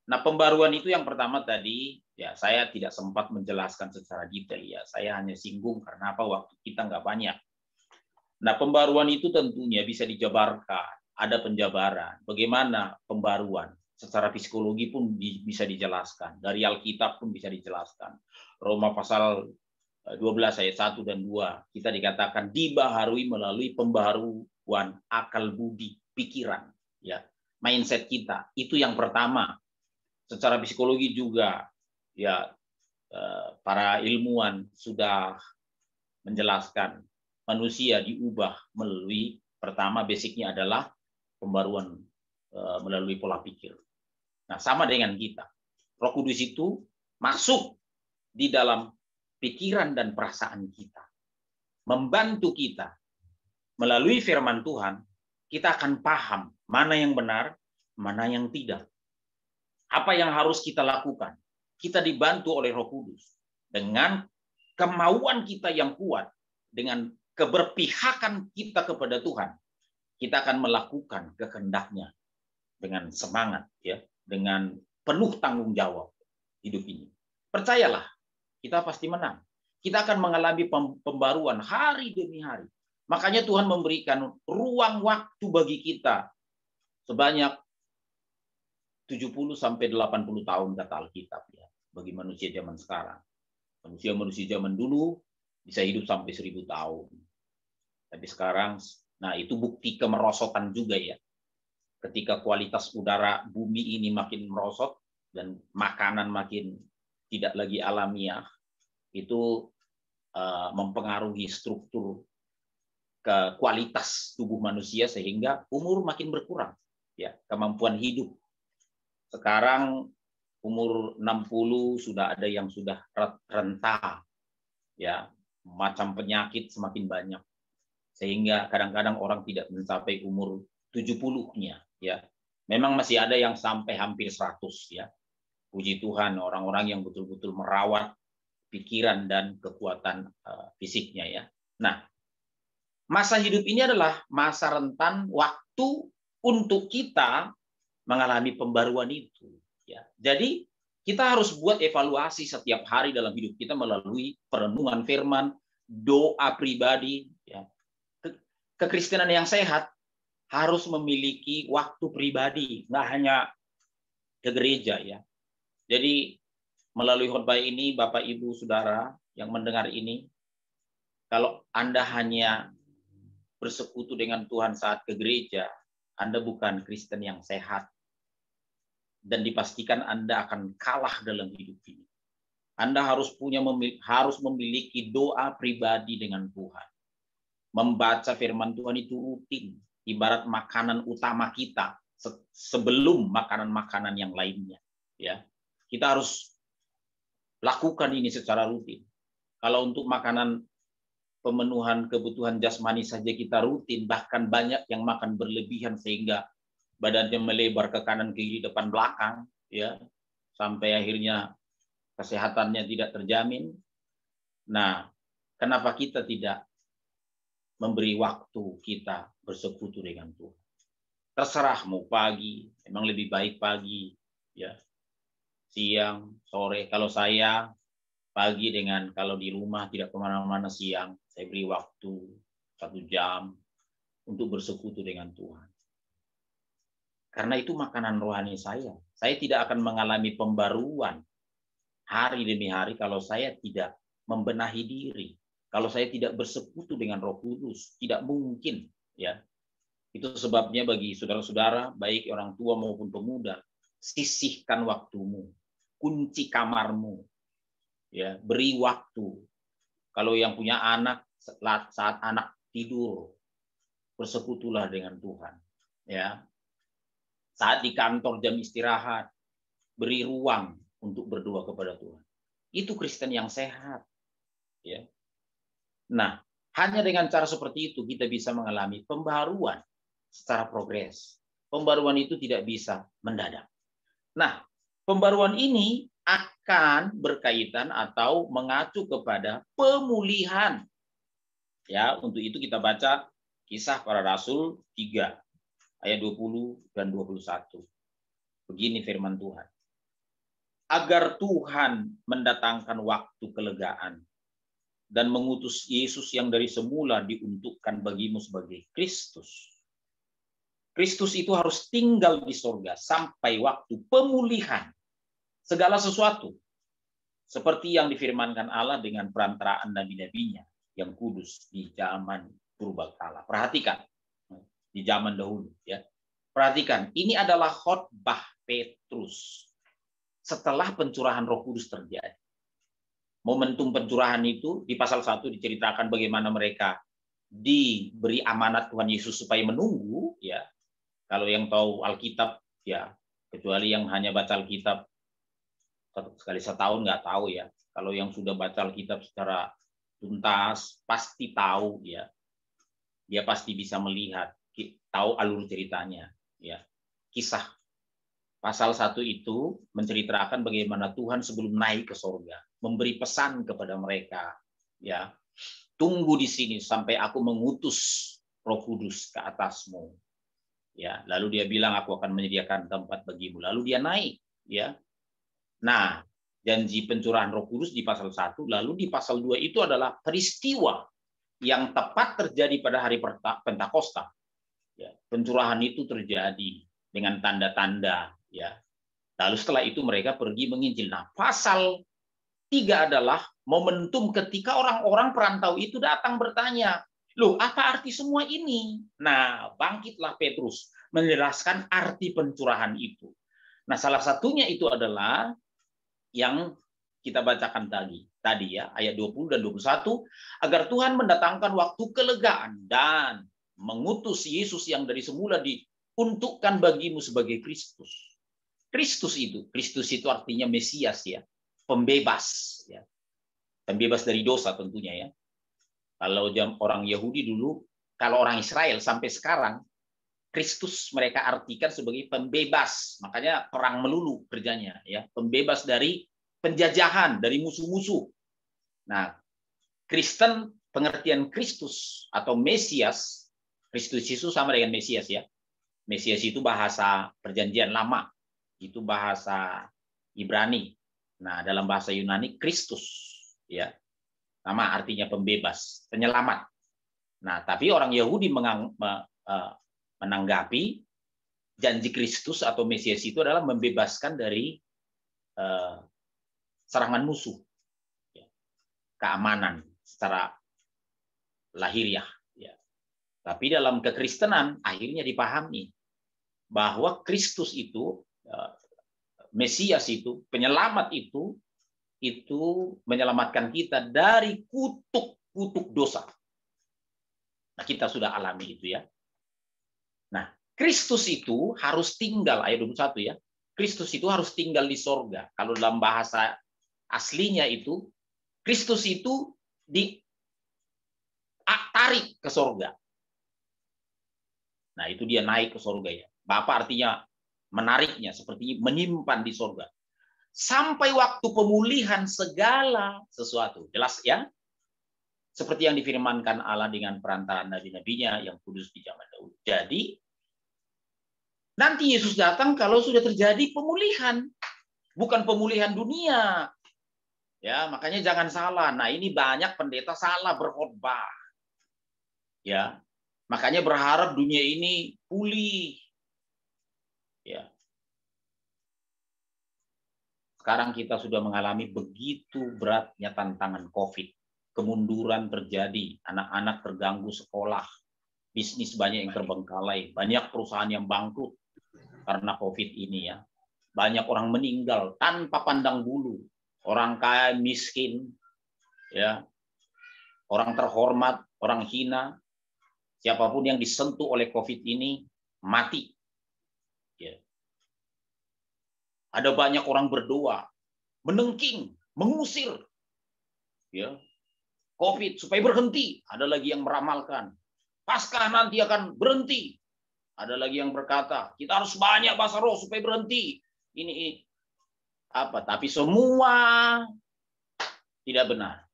[SPEAKER 4] Nah, pembaruan itu yang pertama tadi, ya saya tidak sempat menjelaskan secara detail, ya. Saya hanya singgung karena apa? Waktu kita nggak banyak. Nah, pembaruan itu tentunya bisa dijabarkan. Ada penjabaran. Bagaimana pembaruan? Secara psikologi pun bisa dijelaskan. Dari Alkitab pun bisa dijelaskan. Roma pasal 12 ayat 1 dan 2. Kita dikatakan dibaharui melalui pembaharuan akal budi, pikiran. Ya, mindset kita. Itu yang pertama. Secara psikologi juga, ya, para ilmuwan sudah menjelaskan manusia diubah melalui, pertama basicnya adalah pembaruan melalui pola pikir. Nah, sama dengan kita. Roh Kudus itu masuk di dalam pikiran dan perasaan kita. Membantu kita. Melalui firman Tuhan, kita akan paham mana yang benar, mana yang tidak. Apa yang harus kita lakukan? Kita dibantu oleh Roh Kudus. Dengan kemauan kita yang kuat, dengan keberpihakan kita kepada Tuhan, kita akan melakukan kehendak-Nya dengan semangat, ya, dengan penuh tanggung jawab hidup ini. Percayalah, kita pasti menang. Kita akan mengalami pembaruan hari demi hari. Makanya Tuhan memberikan ruang waktu bagi kita sebanyak 70 sampai 80 tahun kata Alkitab, ya, bagi manusia zaman sekarang. Manusia zaman dulu bisa hidup sampai 1000 tahun. Tapi sekarang, nah itu bukti kemerosotan juga, ya. Ketika kualitas udara bumi ini makin merosot dan makanan makin tidak lagi alamiah, itu mempengaruhi struktur ke kualitas tubuh manusia sehingga umur makin berkurang, ya, kemampuan hidup. Sekarang umur 60 sudah ada yang sudah renta, ya, macam penyakit semakin banyak. Sehingga kadang-kadang orang tidak mencapai umur 70-nya, ya. Memang masih ada yang sampai hampir 100, ya. Puji Tuhan, orang-orang yang betul-betul merawat pikiran dan kekuatan fisiknya, ya. Nah, masa hidup ini adalah masa rentan waktu untuk kita mengalami pembaruan itu, ya. Jadi kita harus buat evaluasi setiap hari dalam hidup kita melalui perenungan firman, doa pribadi, ya. Kekristenan yang sehat harus memiliki waktu pribadi, nggak hanya ke gereja, ya. Jadi melalui khotbah ini, Bapak, Ibu, Saudara yang mendengar ini, kalau Anda hanya bersekutu dengan Tuhan saat ke gereja, Anda bukan Kristen yang sehat. Dan dipastikan Anda akan kalah dalam hidup ini. Anda harus memiliki doa pribadi dengan Tuhan. Membaca firman Tuhan itu rutin, ibarat makanan utama kita sebelum makanan-makanan yang lainnya. Ya, kita harus lakukan ini secara rutin. Kalau untuk makanan pemenuhan kebutuhan jasmani saja kita rutin, bahkan banyak yang makan berlebihan sehingga badannya melebar ke kanan kiri depan belakang, ya, sampai akhirnya kesehatannya tidak terjamin. Nah, kenapa kita tidak memberi waktu kita bersekutu dengan Tuhan? Terserah mau pagi, memang lebih baik pagi, ya, siang, sore. Kalau saya pagi, dengan kalau di rumah tidak kemana-mana siang, saya beri waktu 1 jam untuk bersekutu dengan Tuhan. Karena itu makanan rohani saya. Saya tidak akan mengalami pembaruan hari demi hari kalau saya tidak membenahi diri. Kalau saya tidak bersekutu dengan Roh Kudus, tidak mungkin, ya. Itu sebabnya bagi saudara-saudara, baik orang tua maupun pemuda, sisihkan waktumu, kunci kamarmu, ya, beri waktu. Kalau yang punya anak, saat anak tidur, bersekutulah dengan Tuhan, ya. Saat di kantor jam istirahat, beri ruang untuk berdoa kepada Tuhan. Itu Kristen yang sehat, ya. Nah, hanya dengan cara seperti itu kita bisa mengalami pembaruan secara progres. Pembaruan itu tidak bisa mendadak. Nah, pembaruan ini akan berkaitan atau mengacu kepada pemulihan. Ya, untuk itu kita baca Kisah Para Rasul 3 ayat 20 dan 21. Begini firman Tuhan. Agar Tuhan mendatangkan waktu kelegaan dan mengutus Yesus yang dari semula diuntukkan bagimu sebagai Kristus. Kristus itu harus tinggal di sorga sampai waktu pemulihan segala sesuatu. Seperti yang difirmankan Allah dengan perantaraan nabi-nabinya yang kudus di zaman purbakala. Perhatikan, di zaman dahulu, ya. Perhatikan, ini adalah khotbah Petrus setelah pencurahan Roh Kudus terjadi. Momentum pencurahan itu di pasal 1 diceritakan bagaimana mereka diberi amanat Tuhan Yesus supaya menunggu, ya. Kalau yang tahu Alkitab, ya, kecuali yang hanya baca Alkitab sekali setahun nggak tahu, ya. Kalau yang sudah baca Alkitab secara tuntas pasti tahu, ya. Dia pasti bisa melihat, tahu alur ceritanya, ya. Kisah pasal 1 itu menceritakan bagaimana Tuhan sebelum naik ke sorga memberi pesan kepada mereka, ya. Tunggu di sini sampai aku mengutus Roh Kudus ke atasmu. Ya, lalu dia bilang aku akan menyediakan tempat bagimu. Lalu dia naik, ya. Nah, janji pencurahan Roh Kudus di pasal 1, lalu di pasal 2 itu adalah peristiwa yang tepat terjadi pada hari Pentakosta. Ya, pencurahan itu terjadi dengan tanda-tanda, ya. Lalu setelah itu mereka pergi menginjil. Nah, pasal 3 adalah momentum ketika orang-orang perantau itu datang bertanya, loh, apa arti semua ini? Nah, bangkitlah Petrus menjelaskan arti pencurahan itu. Nah, salah satunya itu adalah yang kita bacakan tadi, ya, ayat 20 dan 21, agar Tuhan mendatangkan waktu kelegaan dan mengutus Yesus yang dari semula diuntukkan bagimu sebagai Kristus. Kristus itu artinya Mesias, ya, pembebas, ya. Pembebas dari dosa tentunya, ya. Kalau orang Yahudi dulu, kalau orang Israel sampai sekarang, Kristus mereka artikan sebagai pembebas. Makanya perang melulu kerjanya, ya. Pembebas dari penjajahan, dari musuh-musuh. Nah, Kristen, pengertian Kristus atau Mesias, Kristus itu sama dengan Mesias, ya. Mesias itu bahasa Perjanjian Lama, itu bahasa Ibrani. Nah, dalam bahasa Yunani Kristus, ya. Nama artinya pembebas, penyelamat. Nah, tapi orang Yahudi menanggapi janji Kristus atau Mesias itu adalah membebaskan dari serangan musuh, ya. Keamanan secara lahiriah, ya. Tapi dalam kekristenan akhirnya dipahami bahwa Kristus itu, Mesias itu, penyelamat itu itu menyelamatkan kita dari kutuk dosa. Nah, kita sudah alami itu ya. Nah, Kristus itu harus tinggal, ayat 21 ya. Kristus itu harus tinggal di sorga. Kalau dalam bahasa aslinya itu, Kristus itu ditarik ke sorga. Nah, itu dia naik ke sorga ya. Bapa artinya menariknya, seperti menyimpan di sorga. Sampai waktu pemulihan segala sesuatu. Jelas ya? Seperti yang difirmankan Allah dengan perantaraan nabi-nabinya yang kudus di zaman Daud. Jadi, nanti Yesus datang kalau sudah terjadi pemulihan. Bukan pemulihan dunia. Ya, makanya jangan salah. Nah, ini banyak pendeta salah berkhotbah. Ya. Makanya berharap dunia ini pulih. Ya. Sekarang kita sudah mengalami begitu beratnya tantangan COVID. Kemunduran terjadi, anak-anak terganggu sekolah, bisnis banyak yang terbengkalai, banyak perusahaan yang bangkrut karena COVID ini ya. Banyak orang meninggal tanpa pandang bulu. Orang kaya, miskin, ya, orang terhormat, orang hina, siapapun yang disentuh oleh COVID ini mati. Ya. Ada banyak orang berdoa, menengking, mengusir, ya, COVID supaya berhenti. Ada lagi yang meramalkan, Paskah nanti akan berhenti. Ada lagi yang berkata, kita harus banyak bahasa roh supaya berhenti. Ini apa? Tapi semua tidak benar.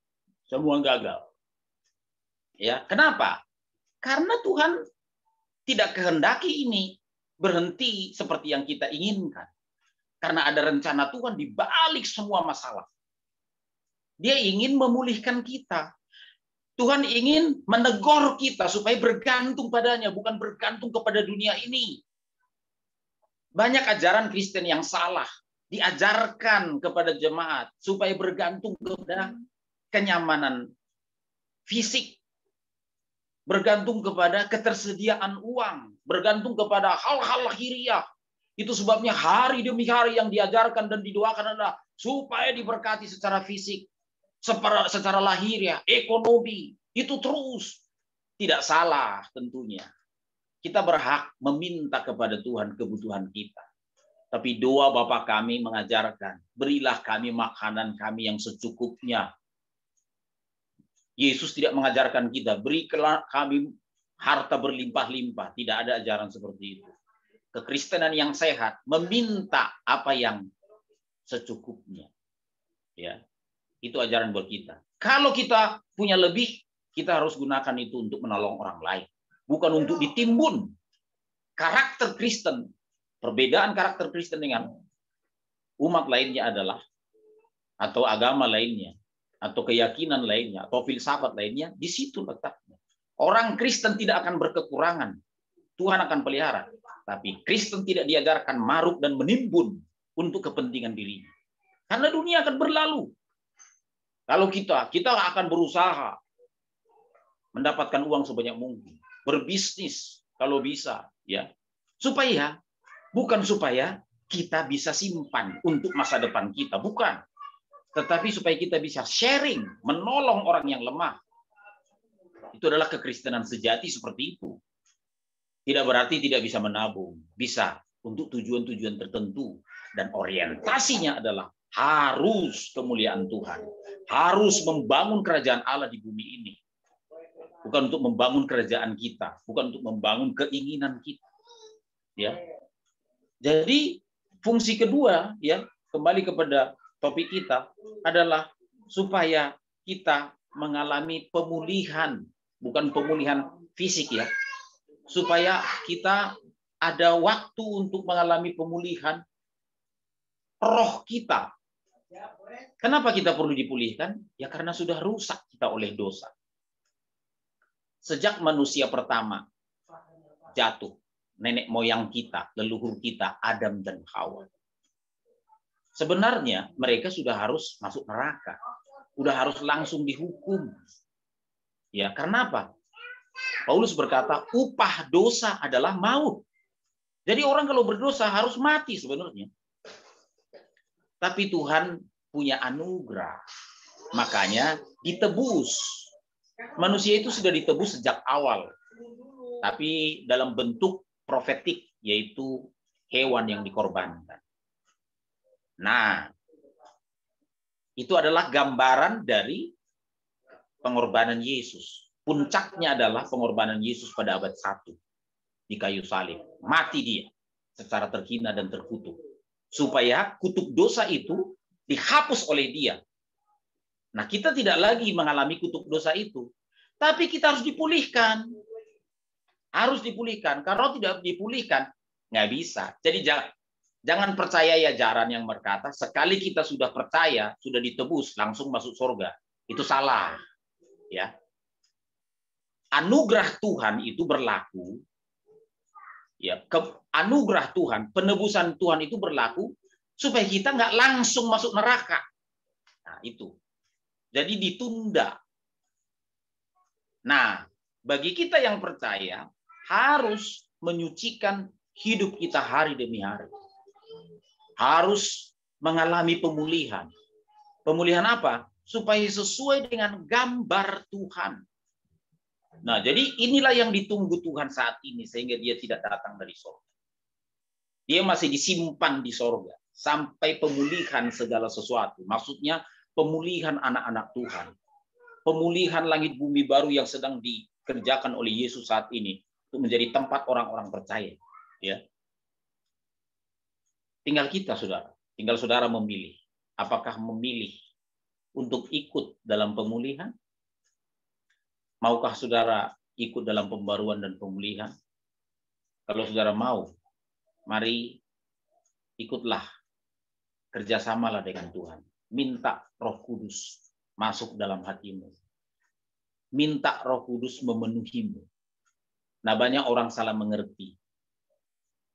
[SPEAKER 4] Semua gagal. Ya, kenapa? Karena Tuhan tidak kehendaki ini berhenti seperti yang kita inginkan. Karena ada rencana Tuhan di balik semua masalah. Dia ingin memulihkan kita. Tuhan ingin menegur kita supaya bergantung padanya, bukan bergantung kepada dunia ini. Banyak ajaran Kristen yang salah diajarkan kepada jemaat supaya bergantung kepada kenyamanan fisik, bergantung kepada ketersediaan uang, bergantung kepada hal-hal lahiriah. Itu sebabnya hari demi hari yang diajarkan dan didoakan adalah supaya diberkati secara fisik, secara lahiriah, ekonomi. Itu terus. Tidak salah tentunya. Kita berhak meminta kepada Tuhan kebutuhan kita. Tapi doa Bapa kami mengajarkan, berilah kami makanan kami yang secukupnya. Yesus tidak mengajarkan kita, berilah kami harta berlimpah-limpah. Tidak ada ajaran seperti itu. Kekristenan yang sehat meminta apa yang secukupnya. Ya, itu ajaran buat kita. Kalau kita punya lebih, kita harus gunakan itu untuk menolong orang lain, bukan untuk ditimbun. Karakter Kristen, perbedaan karakter Kristen dengan umat lainnya adalah, atau agama lainnya, atau keyakinan lainnya, atau filsafat lainnya, di situ letaknya. Orang Kristen tidak akan berkekurangan. Tuhan akan pelihara. Tapi Kristen tidak diajarkan maruk dan menimbun untuk kepentingan dirinya. Karena dunia akan berlalu. Kalau kita akan berusaha mendapatkan uang sebanyak mungkin, berbisnis kalau bisa, ya, bukan supaya kita bisa simpan untuk masa depan kita, bukan. Tetapi supaya kita bisa sharing, menolong orang yang lemah. Itu adalah kekristenan sejati seperti itu. Tidak berarti tidak bisa menabung, bisa untuk tujuan-tujuan tertentu, dan orientasinya adalah harus kemuliaan Tuhan, harus membangun kerajaan Allah di bumi ini, bukan untuk membangun kerajaan kita, bukan untuk membangun keinginan kita. Ya, jadi fungsi kedua, ya, kembali kepada topik kita adalah supaya kita mengalami pemulihan, bukan pemulihan fisik ya. Supaya kita ada waktu untuk mengalami pemulihan roh kita. Kenapa kita perlu dipulihkan? Ya karena sudah rusak kita oleh dosa. Sejak manusia pertama jatuh, nenek moyang kita, leluhur kita, Adam dan Hawa. Sebenarnya mereka sudah harus masuk neraka. Sudah harus langsung dihukum. Ya, karena apa? Paulus berkata, upah dosa adalah maut. Jadi orang kalau berdosa harus mati sebenarnya. Tapi Tuhan punya anugerah. Makanya ditebus. Manusia itu sudah ditebus sejak awal. Tapi dalam bentuk profetik, yaitu hewan yang dikorbankan. Nah, itu adalah gambaran dari pengorbanan Yesus. Puncaknya adalah pengorbanan Yesus pada abad 1 di kayu salib. Mati dia secara terhina dan terkutuk. Supaya kutuk dosa itu dihapus oleh dia. Nah, kita tidak lagi mengalami kutuk dosa itu. Tapi kita harus dipulihkan. Harus dipulihkan. Kalau tidak dipulihkan, nggak bisa. Jadi jangan percaya ya ajaran yang berkata, sekali kita sudah percaya, sudah ditebus, langsung masuk surga. Itu salah. Ya. Anugerah Tuhan itu berlaku. Ya, anugerah Tuhan, penebusan Tuhan itu berlaku supaya kita nggak langsung masuk neraka. Nah, itu. Jadi ditunda. Nah, bagi kita yang percaya, harus menyucikan hidup kita hari demi hari. Harus mengalami pemulihan. Pemulihan apa? Supaya sesuai dengan gambar Tuhan. Nah, jadi inilah yang ditunggu Tuhan saat ini, sehingga dia tidak datang dari surga. Dia masih disimpan di surga sampai pemulihan segala sesuatu. Maksudnya pemulihan anak-anak Tuhan. Pemulihan langit bumi baru yang sedang dikerjakan oleh Yesus saat ini untuk menjadi tempat orang-orang percaya. Ya. Tinggal kita, saudara. Tinggal saudara memilih. Apakah memilih untuk ikut dalam pemulihan? Maukah saudara ikut dalam pembaruan dan pemulihan? Kalau saudara mau, mari ikutlah. Kerjasamalah dengan Tuhan. Minta Roh Kudus masuk dalam hatimu. Minta Roh Kudus memenuhimu. Nah, banyak orang salah mengerti.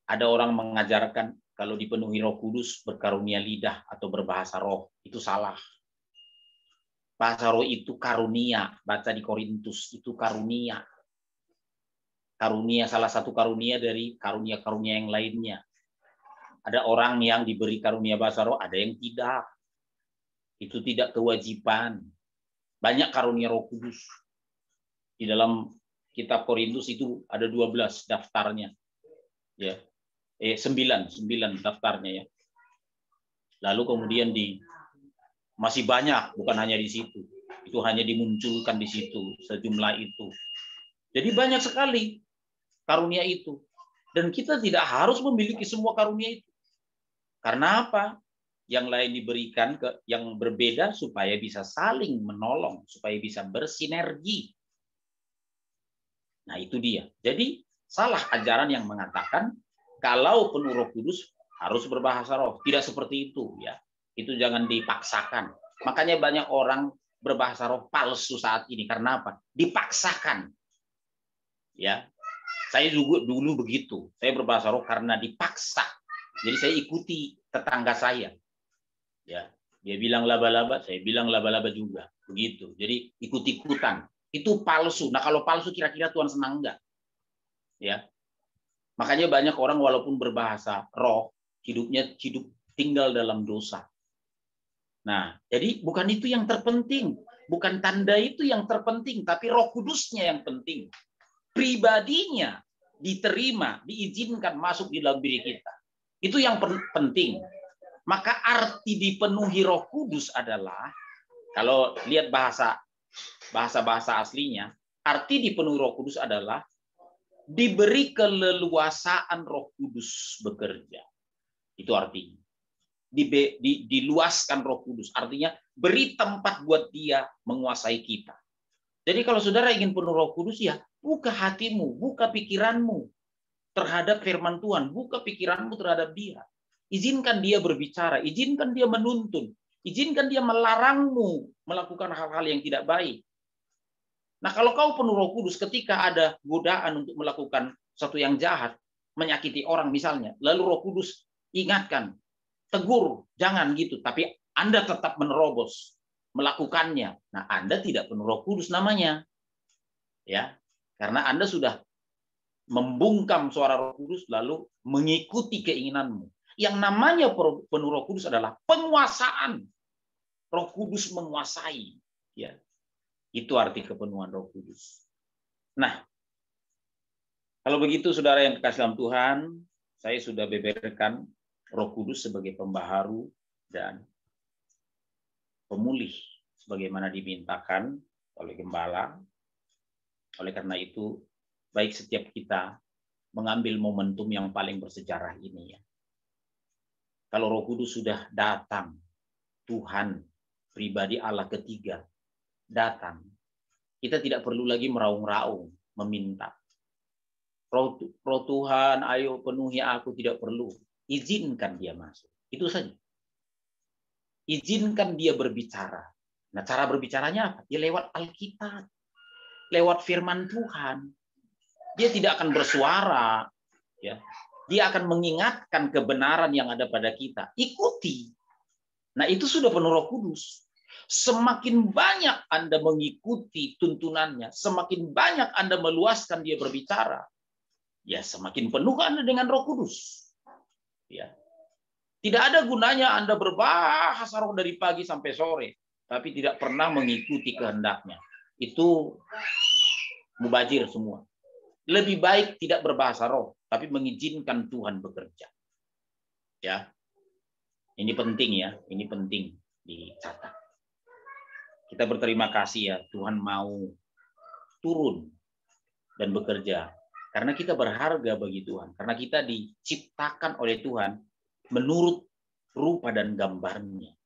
[SPEAKER 4] Ada orang mengajarkan kalau dipenuhi Roh Kudus berkarunia lidah atau berbahasa roh. Itu salah. Bahasa roh itu karunia. Baca di Korintus, itu karunia. Karunia, salah satu karunia dari karunia-karunia yang lainnya. Ada orang yang diberi karunia bahasa roh, ada yang tidak. Itu tidak kewajiban. Banyak karunia Roh Kudus. Di dalam kitab Korintus itu ada 12 daftarnya. Ya. 9 daftarnya ya. Lalu kemudian masih banyak, bukan hanya di situ. Itu hanya dimunculkan di situ, sejumlah itu. Jadi banyak sekali karunia itu. Dan kita tidak harus memiliki semua karunia itu. Karena apa? Yang lain diberikan ke yang berbeda supaya bisa saling menolong, supaya bisa bersinergi. Nah, itu dia. Jadi salah ajaran yang mengatakan kalau penuh Roh Kudus harus berbahasa roh. Tidak seperti itu ya. Itu jangan dipaksakan. Makanya banyak orang berbahasa roh palsu saat ini. Karena apa? Dipaksakan. Ya, saya juga dulu begitu. Saya berbahasa roh karena dipaksa. Jadi saya ikuti tetangga saya. Ya, dia bilang laba-laba, saya bilang laba-laba juga. Begitu. Jadi ikut-ikutan. Itu palsu. Nah, kalau palsu kira-kira Tuhan senang enggak? Ya. Makanya banyak orang walaupun berbahasa roh, hidupnya tinggal dalam dosa. Nah, jadi bukan itu yang terpenting. Bukan tanda itu yang terpenting, tapi Roh Kudusnya yang penting. Pribadinya diterima, diizinkan masuk di dalam diri kita. Itu yang penting. Maka arti dipenuhi Roh Kudus adalah, kalau lihat bahasa aslinya, arti dipenuhi Roh Kudus adalah diberi keleluasaan Roh Kudus bekerja. Itu artinya. Diluaskan Roh Kudus. Artinya beri tempat buat dia menguasai kita. Jadi kalau saudara ingin penuh Roh Kudus, ya buka hatimu, buka pikiranmu terhadap firman Tuhan, buka pikiranmu terhadap dia. Izinkan dia berbicara, izinkan dia menuntun, izinkan dia melarangmu melakukan hal-hal yang tidak baik. Nah, kalau kau penuh Roh Kudus, ketika ada godaan untuk melakukan sesuatu yang jahat, menyakiti orang misalnya, lalu Roh Kudus ingatkan, tegur, jangan gitu, tapi Anda tetap menerobos melakukannya. Nah, Anda tidak penuh Roh Kudus namanya. Ya, karena Anda sudah membungkam suara Roh Kudus lalu mengikuti keinginanmu. Yang namanya penuh Roh Kudus adalah penguasaan. Roh Kudus menguasai. Ya, itu arti kepenuhan Roh Kudus. Nah, kalau begitu saudara yang kekasih dalam Tuhan, saya sudah beberkan Roh Kudus sebagai pembaharu dan pemulih sebagaimana dimintakan oleh gembala. Oleh karena itu, baik setiap kita mengambil momentum yang paling bersejarah ini ya. Kalau Roh Kudus sudah datang, Tuhan pribadi Allah ketiga datang, kita tidak perlu lagi meraung-raung meminta. Roh Tuhan, ayo penuhi aku, tidak perlu. Izinkan dia masuk. Itu saja. Izinkan dia berbicara. Nah, cara berbicaranya apa? Ya lewat Alkitab. Lewat firman Tuhan. Dia tidak akan bersuara. Ya. Dia akan mengingatkan kebenaran yang ada pada kita. Ikuti. Nah, itu sudah penuh Roh Kudus. Semakin banyak Anda mengikuti tuntunannya, semakin banyak Anda meluaskan dia berbicara, ya semakin penuh Anda dengan Roh Kudus. Ya. Tidak ada gunanya Anda berbahasa roh dari pagi sampai sore, tapi tidak pernah mengikuti kehendaknya. Itu mubazir semua. Lebih baik tidak berbahasa roh, tapi mengizinkan Tuhan bekerja. Ya, ini penting ya, ini penting dicatat. Kita berterima kasih ya, Tuhan mau turun dan bekerja. Karena kita berharga bagi Tuhan. Karena kita diciptakan oleh Tuhan menurut rupa dan gambarnya.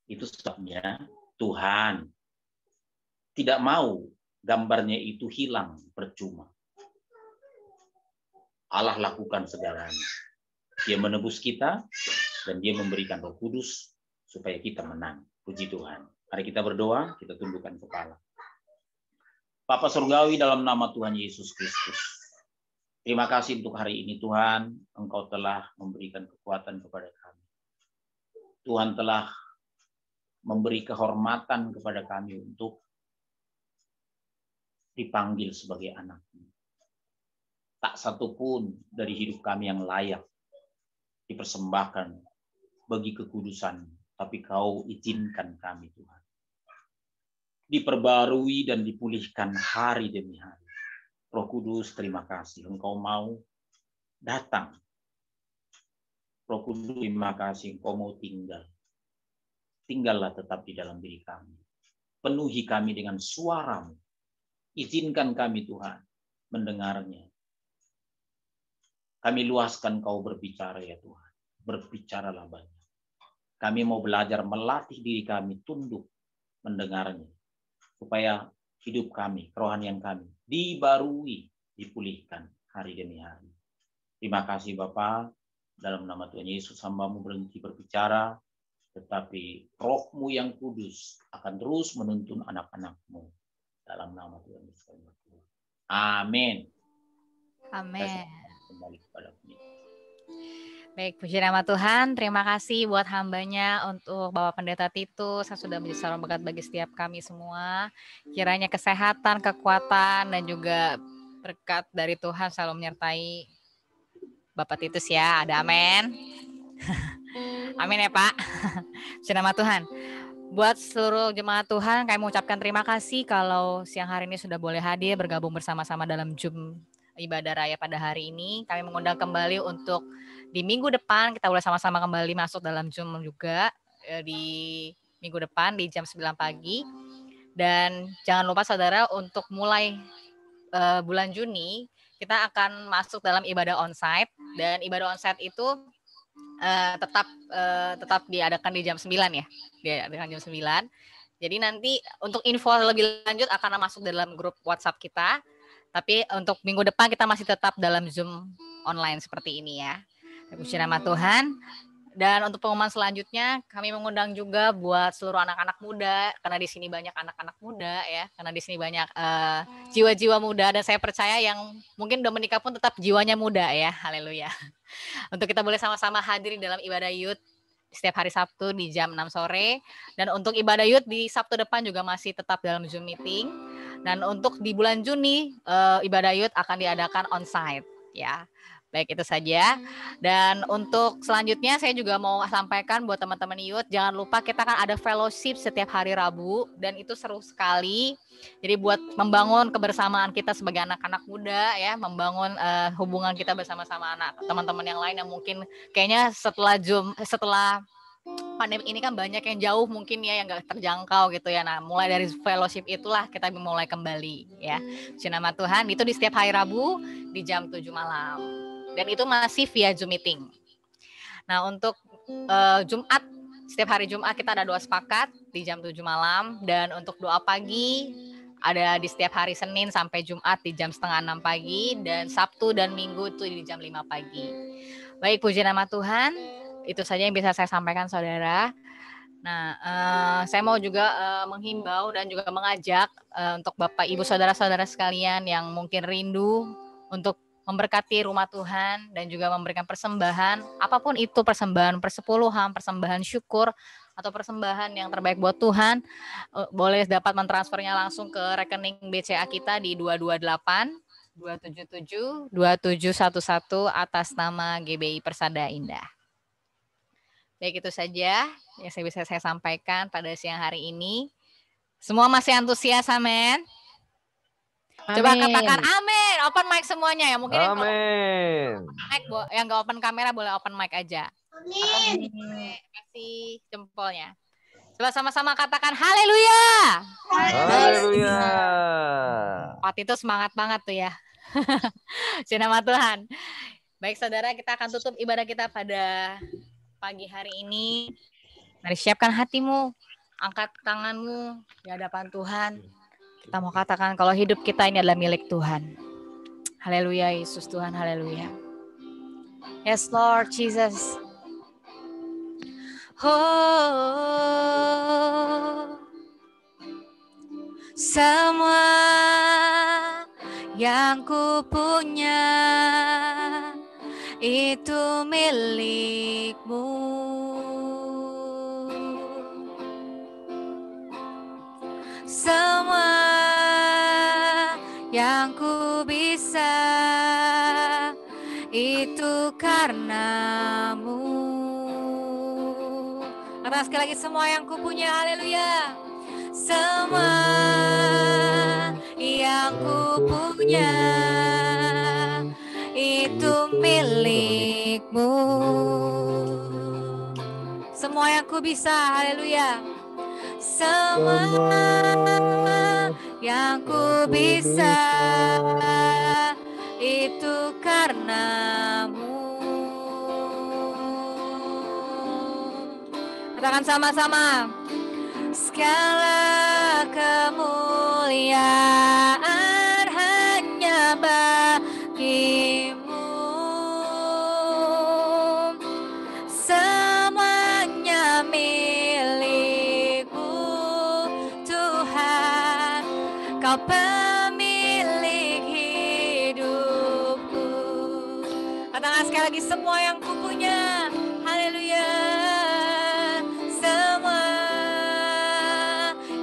[SPEAKER 4] Itu sebabnya Tuhan tidak mau gambarnya itu hilang percuma. Allah lakukan segalanya. Dia menebus kita dan dia memberikan Roh Kudus supaya kita menang. Puji Tuhan. Mari kita berdoa, kita tundukkan kepala. Bapa Surgawi, dalam nama Tuhan Yesus Kristus, terima kasih untuk hari ini Tuhan, Engkau telah memberikan kekuatan kepada kami. Tuhan telah memberi kehormatan kepada kami untuk dipanggil sebagai anak-Mu. Tak satupun dari hidup kami yang layak dipersembahkan bagi kekudusan, tapi Kau izinkan kami Tuhan diperbarui dan dipulihkan hari demi hari. Roh Kudus, terima kasih Engkau mau datang. Roh Kudus, terima kasih Engkau mau tinggal. Tinggallah tetap di dalam diri kami. Penuhi kami dengan suara-Mu. Izinkan kami Tuhan mendengarnya. Kami luaskan Kau berbicara ya Tuhan. Berbicaralah banyak. Kami mau belajar melatih diri kami tunduk mendengarnya. Supaya hidup kami, kerohanian kami dibarui, dipulihkan hari demi hari. Terima kasih Bapa, dalam nama Tuhan Yesus hamba-Mu berhenti berbicara, tetapi Roh-Mu yang kudus akan terus menuntun anak-anak-Mu. Dalam nama Tuhan Yesus. Amin.
[SPEAKER 1] Amin.
[SPEAKER 4] Kembali kepada kita.
[SPEAKER 1] Baik, puji nama Tuhan. Terima kasih buat hambanya untuk Bapak Pendeta Titus yang sudah menjadi seorang berkat bagi setiap kami semua. Kiranya kesehatan, kekuatan, dan juga berkat dari Tuhan selalu menyertai Bapak Titus ya. Ada amin. Amin ya Pak. Puji nama Tuhan. Buat seluruh jemaat Tuhan, kami mengucapkan terima kasih kalau siang hari ini sudah boleh hadir bergabung bersama-sama dalam Zoom ibadah raya pada hari ini. Kami mengundang kembali untuk di minggu depan kita boleh sama-sama kembali masuk dalam Zoom juga di minggu depan di jam 9 pagi. Dan jangan lupa saudara untuk mulai bulan Juni kita akan masuk dalam ibadah onsite, dan ibadah onsite itu tetap diadakan di jam 9 ya. Diadakan jam 9. Jadi nanti untuk info lebih lanjut akan masuk dalam grup WhatsApp kita. Tapi untuk minggu depan kita masih tetap dalam Zoom online seperti ini ya. Puji nama Tuhan. Dan untuk pengumuman selanjutnya kami mengundang juga buat seluruh anak-anak muda, karena di sini banyak anak-anak muda ya, karena di sini banyak jiwa-jiwa muda, dan saya percaya yang mungkin udah menikah pun tetap jiwanya muda ya. Haleluya. Untuk kita boleh sama-sama hadir dalam ibadah youth setiap hari Sabtu di jam 6 sore. Dan untuk ibadah youth di Sabtu depan juga masih tetap dalam Zoom meeting. Dan untuk di bulan Juni ibadah youth akan diadakan onsite ya. Baik, itu saja. Dan untuk selanjutnya saya juga mau sampaikan buat teman-teman youth, jangan lupa kita kan ada fellowship setiap hari Rabu dan itu seru sekali. Jadi buat membangun kebersamaan kita sebagai anak-anak muda ya, membangun hubungan kita bersama-sama anak teman-teman yang lain yang mungkin kayaknya setelah pandemi ini kan banyak yang jauh mungkin ya yang nggak terjangkau gitu ya. Nah, mulai dari fellowship itulah kita mulai kembali ya. Puji nama Tuhan, itu di setiap hari Rabu di jam 7 malam. Dan itu masih via Zoom meeting. Nah, untuk Jumat, setiap hari Jumat kita ada doa sepakat di jam 7 malam. Dan untuk doa pagi ada di setiap hari Senin sampai Jumat di jam 5:30 pagi. Dan Sabtu dan Minggu itu di jam 5 pagi. Baik, puji nama Tuhan. Itu saja yang bisa saya sampaikan, saudara. Nah, saya mau juga menghimbau dan juga mengajak untuk Bapak, Ibu, saudara-saudara sekalian yang mungkin rindu untuk memberkati rumah Tuhan dan juga memberikan persembahan, apapun itu persembahan persepuluhan, persembahan syukur, atau persembahan yang terbaik buat Tuhan, boleh dapat mentransfernya langsung ke rekening BCA kita di 228 277 2711 atas nama GBI Persada Indah. Baik, itu saja yang bisa saya sampaikan pada siang hari ini. Semua masih antusias, amin? Coba katakan amin, open mic semuanya ya. Mungkin yang nggak open kamera boleh open mic aja. Amin. Kasih jempolnya. Coba sama-sama katakan haleluya.
[SPEAKER 5] Haleluya.
[SPEAKER 1] Waktu itu semangat banget tuh ya. Puji nama Tuhan. Baik saudara, kita akan tutup ibadah kita pada pagi hari ini. Mari siapkan hatimu, angkat tanganmu di hadapan Tuhan. Kita mau katakan kalau hidup kita ini adalah milik Tuhan. Haleluya Yesus Tuhan, haleluya. Yes Lord Jesus. Oh, semua yang ku punya itu milikmu. Semua yang ku bisa itu karenamu. Kata sekali lagi, semua yang ku punya, haleluya. Semua yang ku punya itu milikmu. Semua yang ku bisa, haleluya. Semua yang ku bisa itu karenamu. Katakan sama-sama. Segala kemuliaan hanya bagimu. Semuanya milikmu Tuhan. Kau pemilik hidupku. Katakan sekali lagi, semua yang ku punya, haleluya. Semua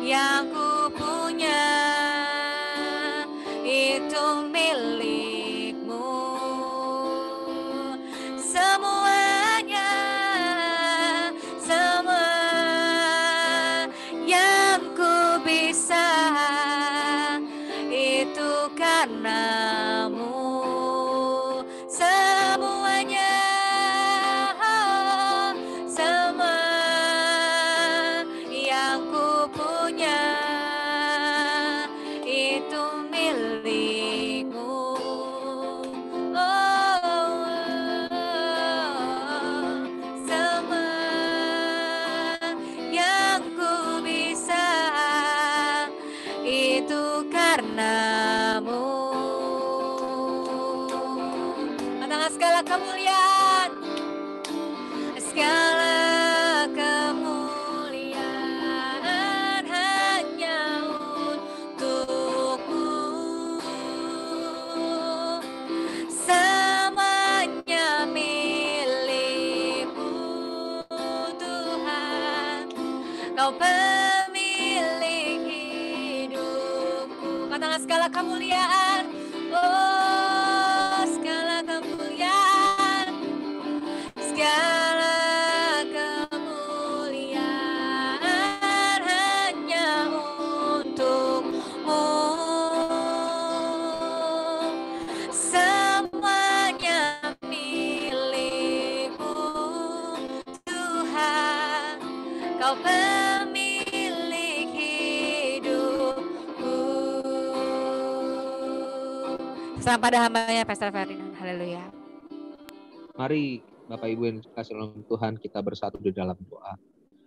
[SPEAKER 1] yang ku punya itu milikmu. Semuanya, semua yang ku bisa itu karenamu. Semuanya, semua yang ku punya itu milikmu. Semua yang ku bisa itu karenamu. Katakan segala kemuliaan, segala kemuliaan hanya untukmu. Semuanya milikmu Tuhan. Kau pemilik hidupku. Katakan segala kemuliaan, oh segala kemuliaan
[SPEAKER 3] Bersama pada hambanya Pastor Ferdinand. Haleluya.
[SPEAKER 6] Mari Bapak Ibu yang dikasihi oleh Tuhan, kita bersatu di dalam doa.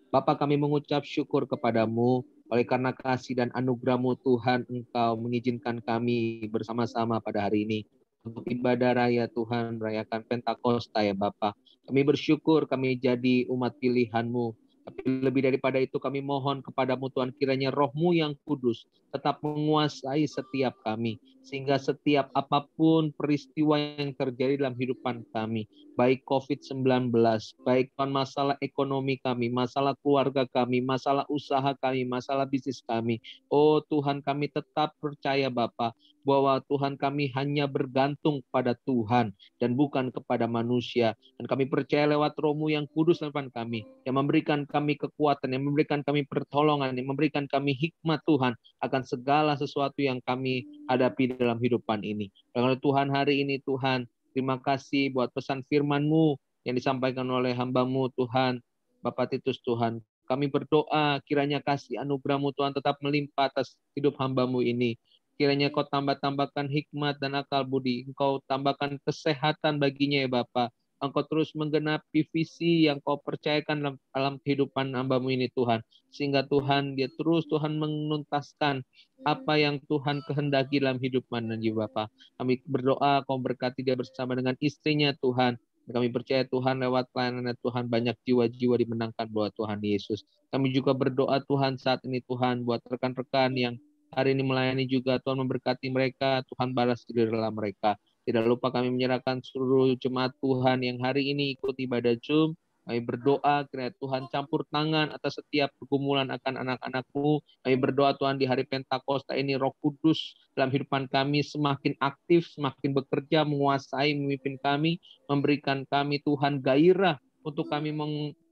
[SPEAKER 6] Bapa, kami mengucap syukur kepadamu oleh karena kasih dan anugerah-Mu Tuhan, Engkau mengizinkan kami bersama-sama pada hari ini untuk ibadah raya Tuhan, merayakan Pentakosta ya Bapa. Kami bersyukur kami jadi umat pilihan-Mu. Tapi lebih daripada itu kami mohon kepadamu Tuhan, kiranya Roh-Mu yang kudus tetap menguasai setiap kami. Sehingga setiap apapun peristiwa yang terjadi dalam kehidupan kami, baik COVID-19, baik Tuhan masalah ekonomi kami, masalah keluarga kami, masalah usaha kami, masalah bisnis kami. Oh Tuhan, kami tetap percaya Bapa, bahwa Tuhan kami hanya bergantung pada Tuhan dan bukan kepada manusia. Dan kami percaya lewat Roh-Mu yang kudus dalam depan kami, yang memberikan kami kekuatan, yang memberikan kami pertolongan, yang memberikan kami hikmat Tuhan akan segala sesuatu yang kami hadapi dalam kehidupan ini. Dengan Tuhan hari ini Tuhan, terima kasih buat pesan firman-Mu yang disampaikan oleh hamba-Mu Tuhan, Bapak Titus Tuhan. Kami berdoa kiranya kasih anugerah-Mu Tuhan tetap melimpah atas hidup hamba-Mu ini. Kiranya Kau tambahkan hikmat dan akal budi. Engkau tambahkan kesehatan baginya ya Bapa. Engkau terus menggenapi visi yang Kau percayakan dalam kehidupan hamba-Mu ini Tuhan. Sehingga Tuhan, dia terus Tuhan menuntaskan apa yang Tuhan kehendaki dalam hidup mana Bapa. Kami berdoa Kau berkati dia bersama dengan istrinya Tuhan. Kami percaya Tuhan lewat pelayanan Tuhan banyak jiwa-jiwa dimenangkan buat Tuhan Yesus. Kami juga berdoa Tuhan saat ini Tuhan buat rekan-rekan yang hari ini melayani juga, Tuhan memberkati mereka, Tuhan balas di dalam mereka. Tidak lupa kami menyerahkan seluruh jemaat Tuhan yang hari ini ikut ibadah Zoom. Kami berdoa kiranya Tuhan campur tangan atas setiap pergumulan akan anak-anak-Mu. Kami berdoa Tuhan di hari Pentakosta ini Roh Kudus dalam kehidupan kami semakin aktif, semakin bekerja, menguasai, memimpin kami, memberikan kami Tuhan gairah untuk kami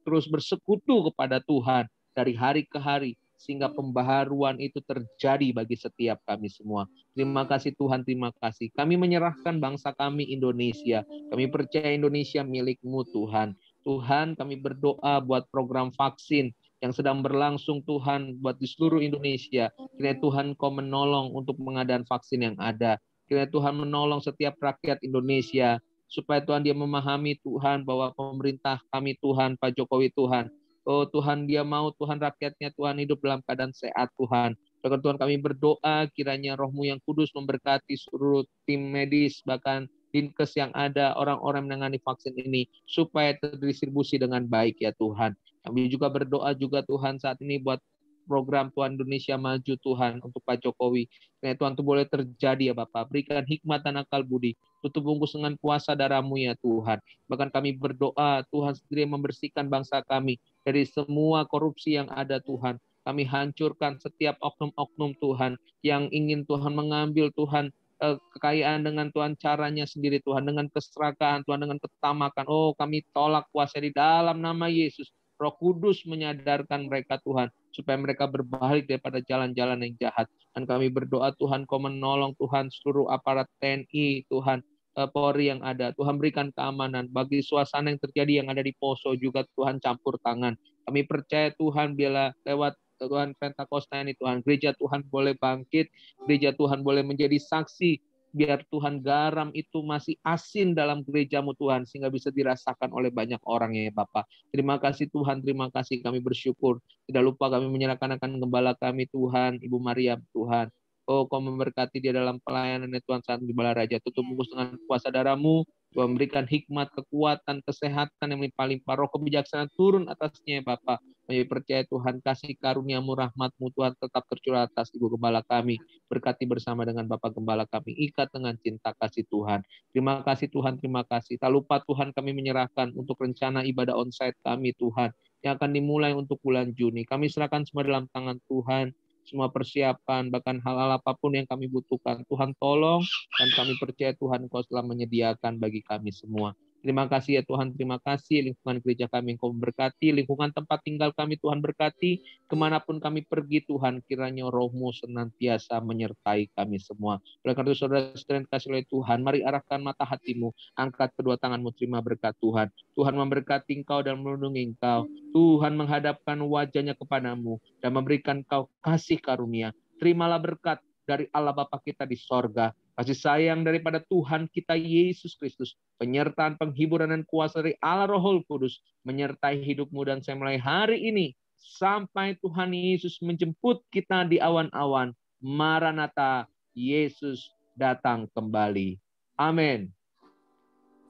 [SPEAKER 6] terus bersekutu kepada Tuhan dari hari ke hari, sehingga pembaharuan itu terjadi bagi setiap kami semua. Terima kasih Tuhan, terima kasih. Kami menyerahkan bangsa kami Indonesia. Kami percaya Indonesia milik-Mu Tuhan. Tuhan, kami berdoa buat program vaksin yang sedang berlangsung Tuhan buat di seluruh Indonesia. Kiranya Tuhan Kau menolong untuk pengadaan vaksin yang ada. Kiranya Tuhan menolong setiap rakyat Indonesia supaya Tuhan dia memahami Tuhan bahwa pemerintah kami Tuhan, Pak Jokowi Tuhan, oh Tuhan dia mau Tuhan rakyatnya Tuhan hidup dalam keadaan sehat Tuhan. Bahkan Tuhan kami berdoa kiranya Roh-Mu yang kudus memberkati seluruh tim medis, bahkan dinkes yang ada, orang-orang menangani vaksin ini, supaya terdistribusi dengan baik ya Tuhan. Kami juga berdoa juga Tuhan saat ini buat program Tuhan Indonesia Maju Tuhan untuk Pak Jokowi. Kiranya Tuhan itu boleh terjadi ya Bapak. Berikan hikmat dan akal budi. Tutup bungkus dengan kuasa darah-Mu ya Tuhan. Bahkan kami berdoa Tuhan sendiri membersihkan bangsa kami dari semua korupsi yang ada Tuhan. Kami hancurkan setiap oknum-oknum Tuhan yang ingin Tuhan mengambil Tuhan kekayaan dengan Tuhan caranya sendiri Tuhan, dengan keserakahan Tuhan, dengan ketamakan. Oh kami tolak kuasa di dalam nama Yesus. Roh Kudus menyadarkan mereka Tuhan, supaya mereka berbalik daripada jalan-jalan yang jahat. Dan kami berdoa Tuhan Kau menolong Tuhan seluruh aparat TNI Tuhan, Polri yang ada. Tuhan berikan keamanan bagi suasana yang terjadi yang ada di Poso juga Tuhan campur tangan. Kami percaya Tuhan bila lewat Tuhan Pentakosta ini Tuhan, gereja Tuhan boleh bangkit, gereja Tuhan boleh menjadi saksi, biar Tuhan garam itu masih asin dalam gereja-Mu Tuhan, sehingga bisa dirasakan oleh banyak orang ya Bapak. Terima kasih Tuhan, terima kasih, kami bersyukur. Tidak lupa kami menyerahkan akan gembala kami Tuhan, Ibu Maria Tuhan. Oh Kau memberkati dia dalam pelayanannya Tuhan saat Gembala Raja. Tutup bungkus dengan kuasa darah-Mu. Tuhan memberikan hikmat, kekuatan, kesehatan yang melimpah-limpah. Roh kebijaksanaan turun atasnya ya Bapak. Kami percaya Tuhan kasih karunia-Mu, rahmat-Mu Tuhan tetap tercurah atas Ibu Gembala kami. Berkati bersama dengan Bapak Gembala kami. Ikat dengan cinta kasih Tuhan. Terima kasih Tuhan, terima kasih. Tak lupa Tuhan kami menyerahkan untuk rencana ibadah onsite kami Tuhan, yang akan dimulai untuk bulan Juni. Kami serahkan semua dalam tangan Tuhan. Semua persiapan, bahkan hal-hal apapun yang kami butuhkan, Tuhan tolong, dan kami percaya Tuhan Kau telah menyediakan bagi kami semua. Terima kasih ya Tuhan, terima kasih lingkungan gereja kami Engkau berkati, lingkungan tempat tinggal kami Tuhan berkati, kemanapun kami pergi Tuhan, kiranya Roh-Mu senantiasa menyertai kami semua. Oleh karena itu saudara-saudara yang dikasihi oleh Tuhan, mari arahkan mata hatimu, angkat kedua tanganmu, terima berkat Tuhan. Tuhan memberkati engkau dan melindungi engkau. Tuhan menghadapkan wajahnya kepadamu dan memberikan kau kasih karunia. Terimalah berkat dari Allah Bapa kita di sorga. kasih sayang daripada Tuhan kita Yesus Kristus, penyertaan, penghiburan, dan kuasa dari Allah Roh Kudus menyertai hidupmu dan saya mulai hari ini sampai Tuhan Yesus menjemput kita di awan-awan. Maranatha, Yesus datang kembali. Amin.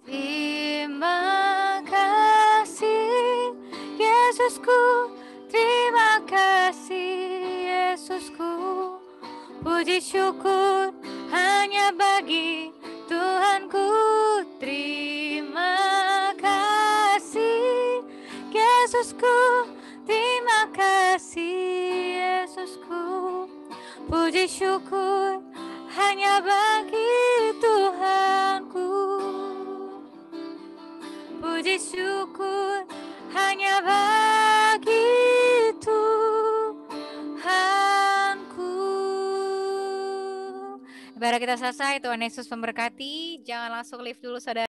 [SPEAKER 3] Terima kasih Yesusku, terima kasih Yesusku. Puji syukur hanya bagi Tuhanku. Terima kasih Yesusku, terima kasih Yesusku. Puji syukur hanya bagi Tuhanku. Puji syukur hanya bagi Tuhanku. Ibadah kita selesai, Tuhan Yesus memberkati. Jangan langsung lift dulu, saudara.